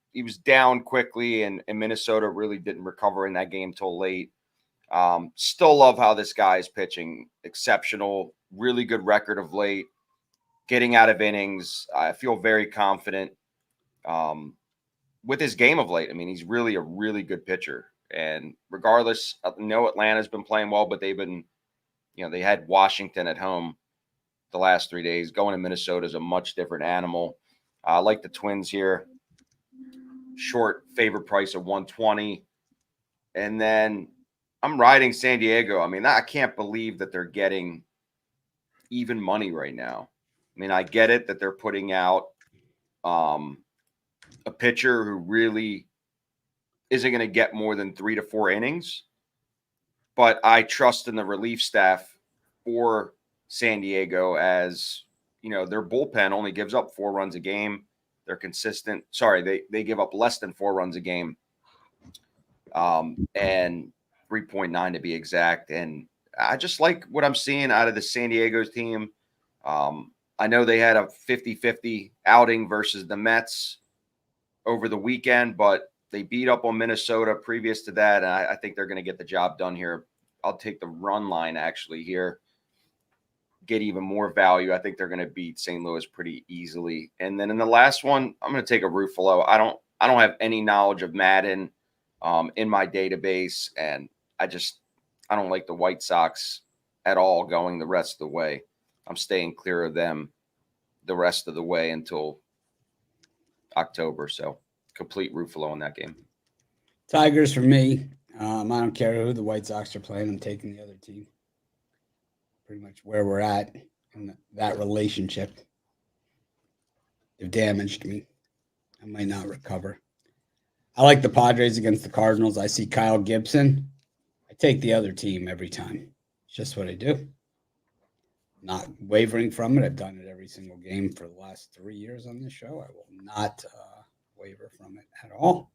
down quickly, and Minnesota really didn't recover in that game till late. Still love how this guy is pitching. Exceptional, really good record of late, getting out of innings. I feel very confident with his game of late. I mean, he's really a really good pitcher. And regardless, I know Atlanta's been playing well, but they've been, they had Washington at home the last 3 days. Going to Minnesota is a much different animal. I like the Twins here. Short favorite price of 120. And then I'm riding San Diego. I mean, I can't believe that they're getting even money right now. I mean, I get it that they're putting out a pitcher who really isn't going to get more than 3 to 4 innings. But I trust in the relief staff for San Diego as, their bullpen only gives up 4 runs a game. They're consistent. Sorry, they give up less than 4 runs a game. And 3.9 to be exact. And I just like what I'm seeing out of the San Diego team. I know they had a 50-50 outing versus the Mets over the weekend, but they beat up on Minnesota previous to that, and I think they're going to get the job done here. I'll take the run line actually here, get even more value. I think they're going to beat St. Louis pretty easily. And then in the last one, I'm going to take a Ruffalo. I don't have any knowledge of Madden in my database, and I don't like the White Sox at all going the rest of the way. I'm staying clear of them the rest of the way until October. So complete Ruffalo in that game. Tigers for me. I don't care who the White Sox are playing. I'm taking the other team. Pretty much where we're at in that relationship. They've damaged me. I might not recover. I like the Padres against the Cardinals. I see Kyle Gibson. I take the other team every time. It's just what I do. Not wavering from it. I've done it every single game for the last 3 years on this show. I will not waver from it at all.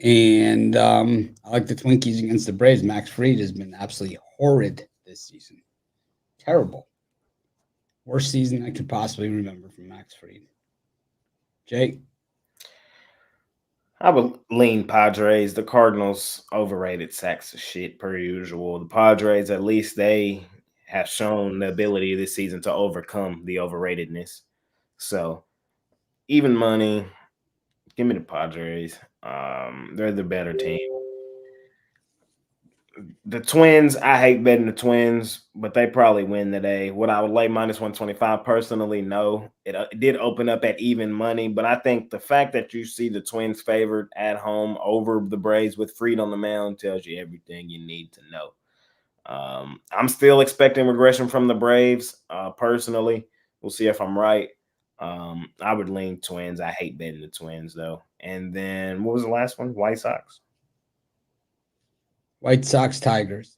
And I like the Twinkies against the Braves. Max Fried has been absolutely horrid this season. Terrible. Worst season I could possibly remember from Max Fried. Jake? I would lean Padres. The Cardinals overrated sacks of shit per usual. The Padres, at least they have shown the ability this season to overcome the overratedness. So even money, give me the Padres. They're the better team. The Twins, I hate betting the Twins, but they probably win today. Would I lay minus 125 personally? No. It did open up at even money, but I think the fact that you see the Twins favored at home over the Braves with Fried on the mound tells you everything you need to know. I'm still expecting regression from the Braves personally. We'll see if I'm right. I would lean Twins. I hate betting the Twins, though. And then what was the last one? White Sox? White Sox-Tigers.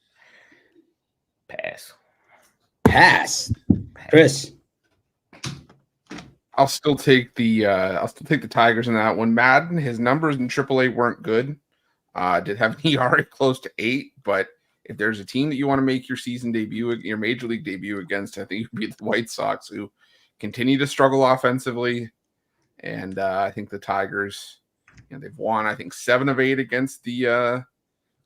Pass. Pass. Chris? I'll still take the Tigers in that one. Madden, his numbers in AAA weren't good. Did have an ERA close to 8, but if there's a team that you want to make your season debut, your major league debut against, I think it would be the White Sox, who continue to struggle offensively. And I think the Tigers, they've won, I think, 7 of 8 against the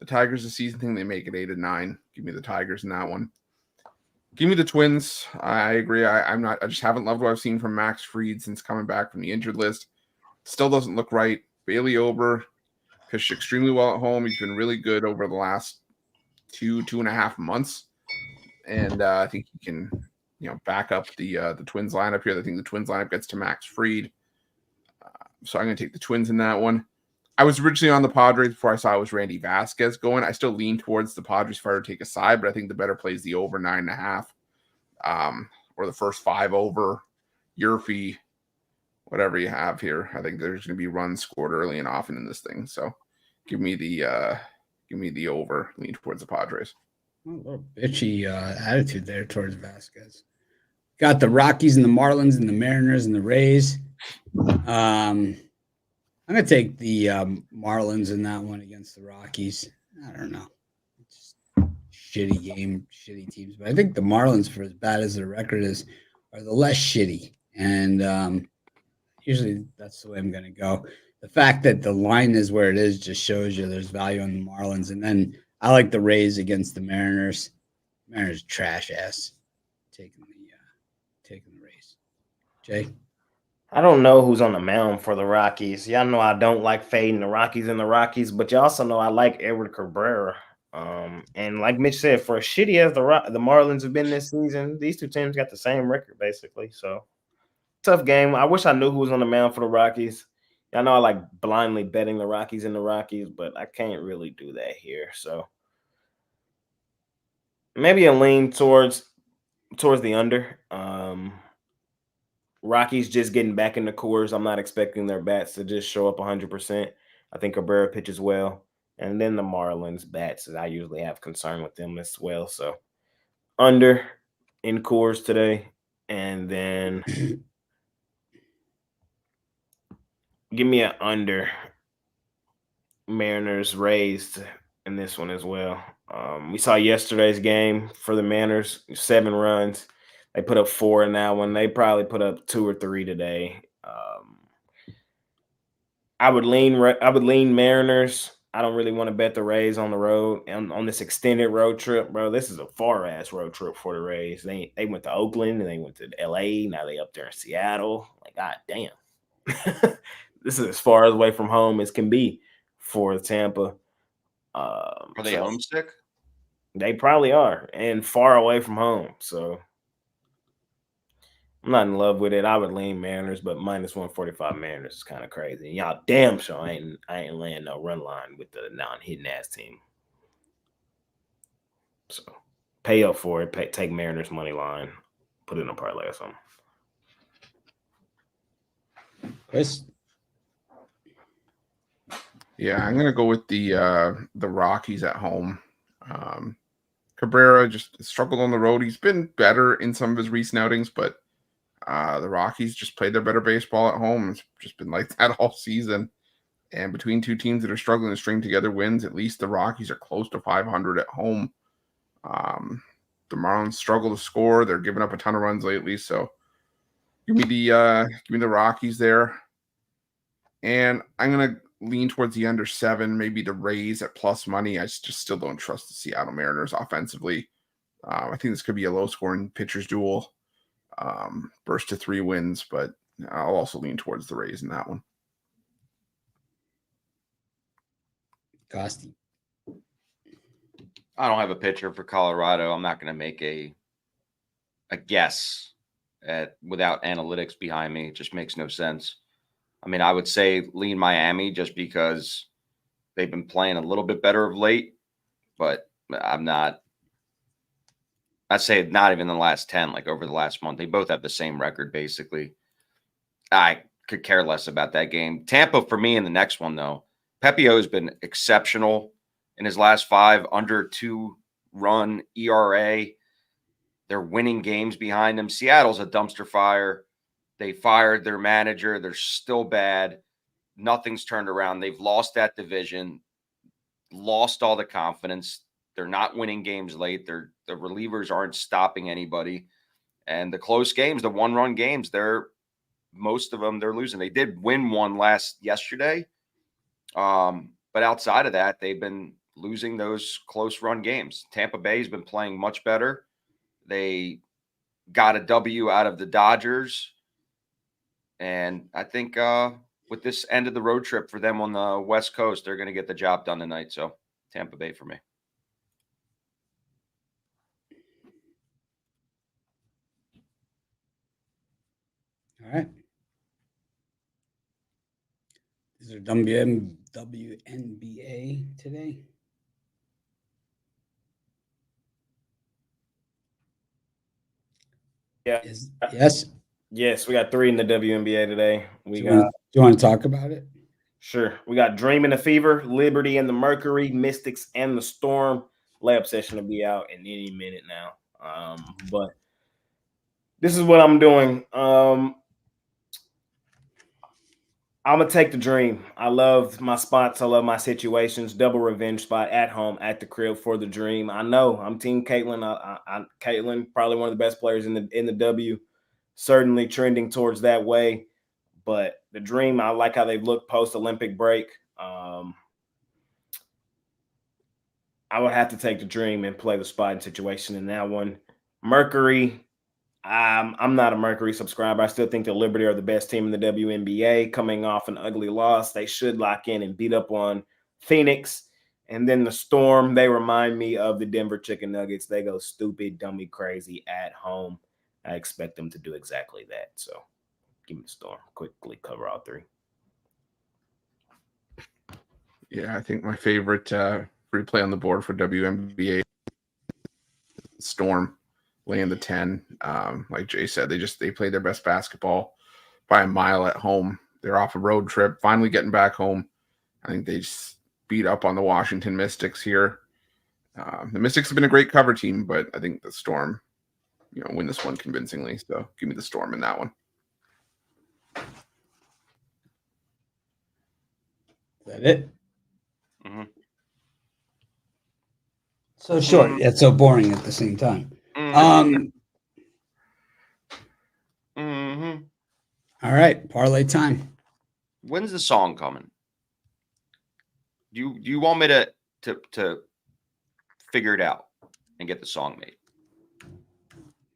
Tigers this season. I think they make it 8 of 9. Give me the Tigers in that one. Give me the Twins. I agree. I just haven't loved what I've seen from Max Fried since coming back from the injured list. Still doesn't look right. Bailey Ober pitched extremely well at home. He's been really good over the last 2.5 months. And I think he can, back up the Twins lineup here. I think the Twins lineup gets to Max Fried. So I'm going to take the Twins in that one. I was originally on the Padres before I saw it was Randy Vasquez going. I still lean towards the Padres if I were to take a side, but I think the better play is the over 9.5, or the first 5 over. Yurfee, whatever you have here. I think there's going to be runs scored early and often in this thing. So give me the over. Lean towards the Padres. A little bitchy attitude there towards Vasquez. Got the Rockies and the Marlins and the Mariners and the Rays. I'm going to take the Marlins in that one against the Rockies. I don't know. It's shitty game, shitty teams. But I think the Marlins, for as bad as their record is, are the less shitty. And usually that's the way I'm going to go. The fact that the line is where it is just shows you there's value on the Marlins. And then I like the Rays against the Mariners. Mariners trash ass. Taking the Rays. Jay? I don't know who's on the mound for the Rockies. Y'all know I don't like fading the Rockies, but you also know I like Edward Cabrera. And like Mitch said, for as shitty as the Marlins have been this season, these two teams got the same record basically. So tough game. I wish I knew who was on the mound for the Rockies. I know I like blindly betting the Rockies and the Rockies, but I can't really do that here. So maybe a lean towards the under. Rockies just getting back in the course. I'm not expecting their bats to just show up 100%. I think Cabrera pitches well. And then the Marlins bats, I usually have concern with them as well. So under in course today. And then give me an under Mariners raised in this one as well. We saw yesterday's game for the Mariners, 7 runs. They put up 4 in that one. They probably put up 2 or 3 today. I would lean Mariners. I don't really want to bet the Rays on the road and on this extended road trip, bro. This is a far ass road trip for the Rays. They went to Oakland and they went to LA. Now they up there in Seattle. Like, god damn. This is as far away from home as can be for Tampa. Are they homesick? They probably are, and far away from home. So I'm not in love with it. I would lean Mariners, but minus 145 Mariners is kind of crazy. Y'all damn sure I ain't laying no run line with the non-hitting ass team. So pay up for it. Take Mariners money line. Put it in a parlay or something. Chris? Yeah, I'm gonna go with the Rockies at home. Cabrera just struggled on the road. He's been better in some of his recent outings, but the Rockies just played their better baseball at home. It's just been like that all season. And between two teams that are struggling to string together wins, at least the Rockies are close to 500 at home. the Marlins struggle to score. They're giving up a ton of runs lately. So give me the Rockies there. And I'm gonna lean towards the under 7, maybe the Rays at plus money. I just still don't trust the Seattle Mariners offensively. I think this could be a low-scoring pitchers duel, burst to 3 wins, but I'll also lean towards the Rays in that one. Costi. I don't have a pitcher for Colorado. I'm not going to make a guess without analytics behind me. It just makes no sense. I mean, I would say lean Miami just because they've been playing a little bit better of late, but I'm not. I'd say not even the last 10, like over the last month. They both have the same record, basically. I could care less about that game. Tampa, for me, in the next one, though, Pepio has been exceptional in his last 5, under 2-run ERA. They're winning games behind him. Seattle's a dumpster fire. They fired their manager. They're still bad. Nothing's turned around. They've lost that division, lost all the confidence. They're not winning games late. The relievers aren't stopping anybody. And the close games, the 1-run games, most of them they're losing. They did win one yesterday. But outside of that, they've been losing those close run games. Tampa Bay has been playing much better. They got a W out of the Dodgers. And I think with this end of the road trip for them on the West Coast, they're going to get the job done tonight. So Tampa Bay for me. All right. Is there WNBA today? Yeah. Yes. Yes, we got 3 in the WNBA today. Do you want to talk about it? Sure. We got Dream and the Fever, Liberty and the Mercury, Mystics and the Storm. Layup session will be out in any minute now. But this is what I'm doing. I'm going to take the Dream. I love my spots. I love my situations. Double revenge spot at home, at the crib for the Dream. I know I'm Team Caitlin. Caitlin, probably one of the best players in the W. Certainly trending towards that way. But the Dream, I like how they've looked post-Olympic break. I would have to take the Dream and play the spot and situation in that one. Mercury, I'm not a Mercury subscriber. I still think the Liberty are the best team in the WNBA. Coming off an ugly loss, they should lock in and beat up on Phoenix. And then the Storm, they remind me of the Denver Chicken Nuggets. They go stupid, dummy, crazy at home. I expect them to do exactly that. So give me the Storm. Quickly cover all 3. Yeah, I think my favorite free play on the board for WNBA Storm laying the 10. Like Jay said, they played their best basketball by a mile at home. They're off a road trip, finally getting back home. I think they just beat up on the Washington Mystics here. The Mystics have been a great cover team, but I think the Storm, win this one convincingly. So give me the Storm in that one. Is that it? Mm-hmm. So short, yet so boring at the same time. Mm-hmm. All right, parlay time. When's the song coming? Do you want me to figure it out and get the song made?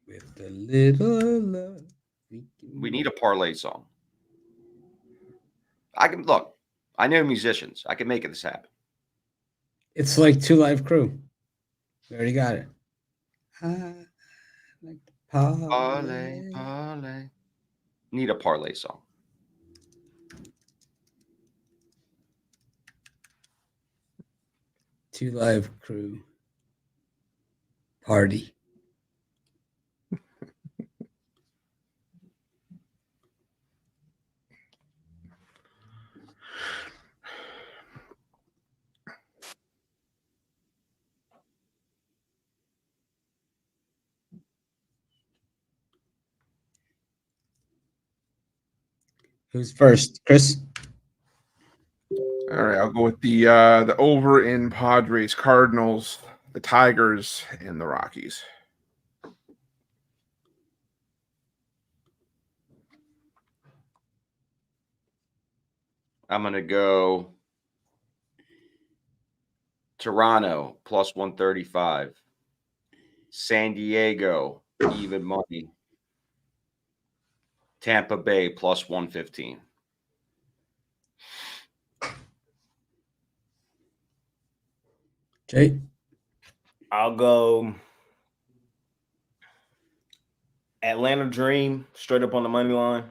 With a little love, we need a parlay song. I can look. I know musicians. I can make this happen. It's like 2 Live Crew. We already got it. I like the parlay. Need a parlay song. Two Live Crew party. Who's first, Chris? All right, I'll go with the over in Padres, Cardinals, the Tigers, and the Rockies. I'm going to go Toronto plus 135. San Diego, even money. Tampa Bay plus 115. Jay? I'll go Atlanta Dream straight up on the money line.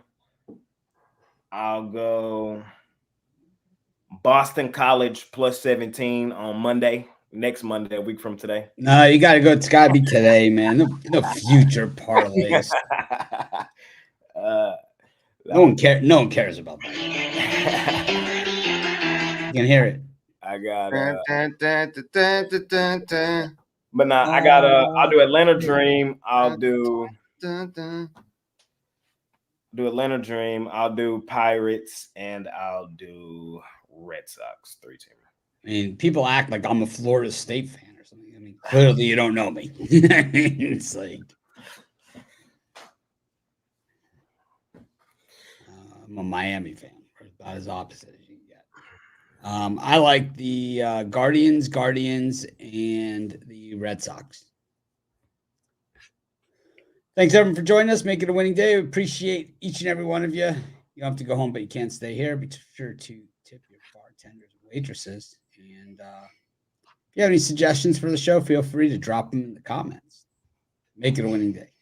I'll go Boston College plus 17 on Monday, next Monday, a week from today. No, you got to go. It's got to be today, man. No future parlays. No one cares about that. You can hear it. I got but nah, I got I'll do Atlanta Dream. I'll do Atlanta Dream. I'll do Pirates, and I'll do Red Sox 3-team. I mean, people act like I'm a Florida State fan or something. I mean, clearly you don't know me. It's like I'm a Miami fan. About as opposite as you can get. I like the Guardians, and the Red Sox. Thanks, everyone, for joining us. Make it a winning day. We appreciate each and every one of you. You don't have to go home, but you can't stay here. Be sure to tip your bartenders and waitresses. And if you have any suggestions for the show, feel free to drop them in the comments. Make it a winning day.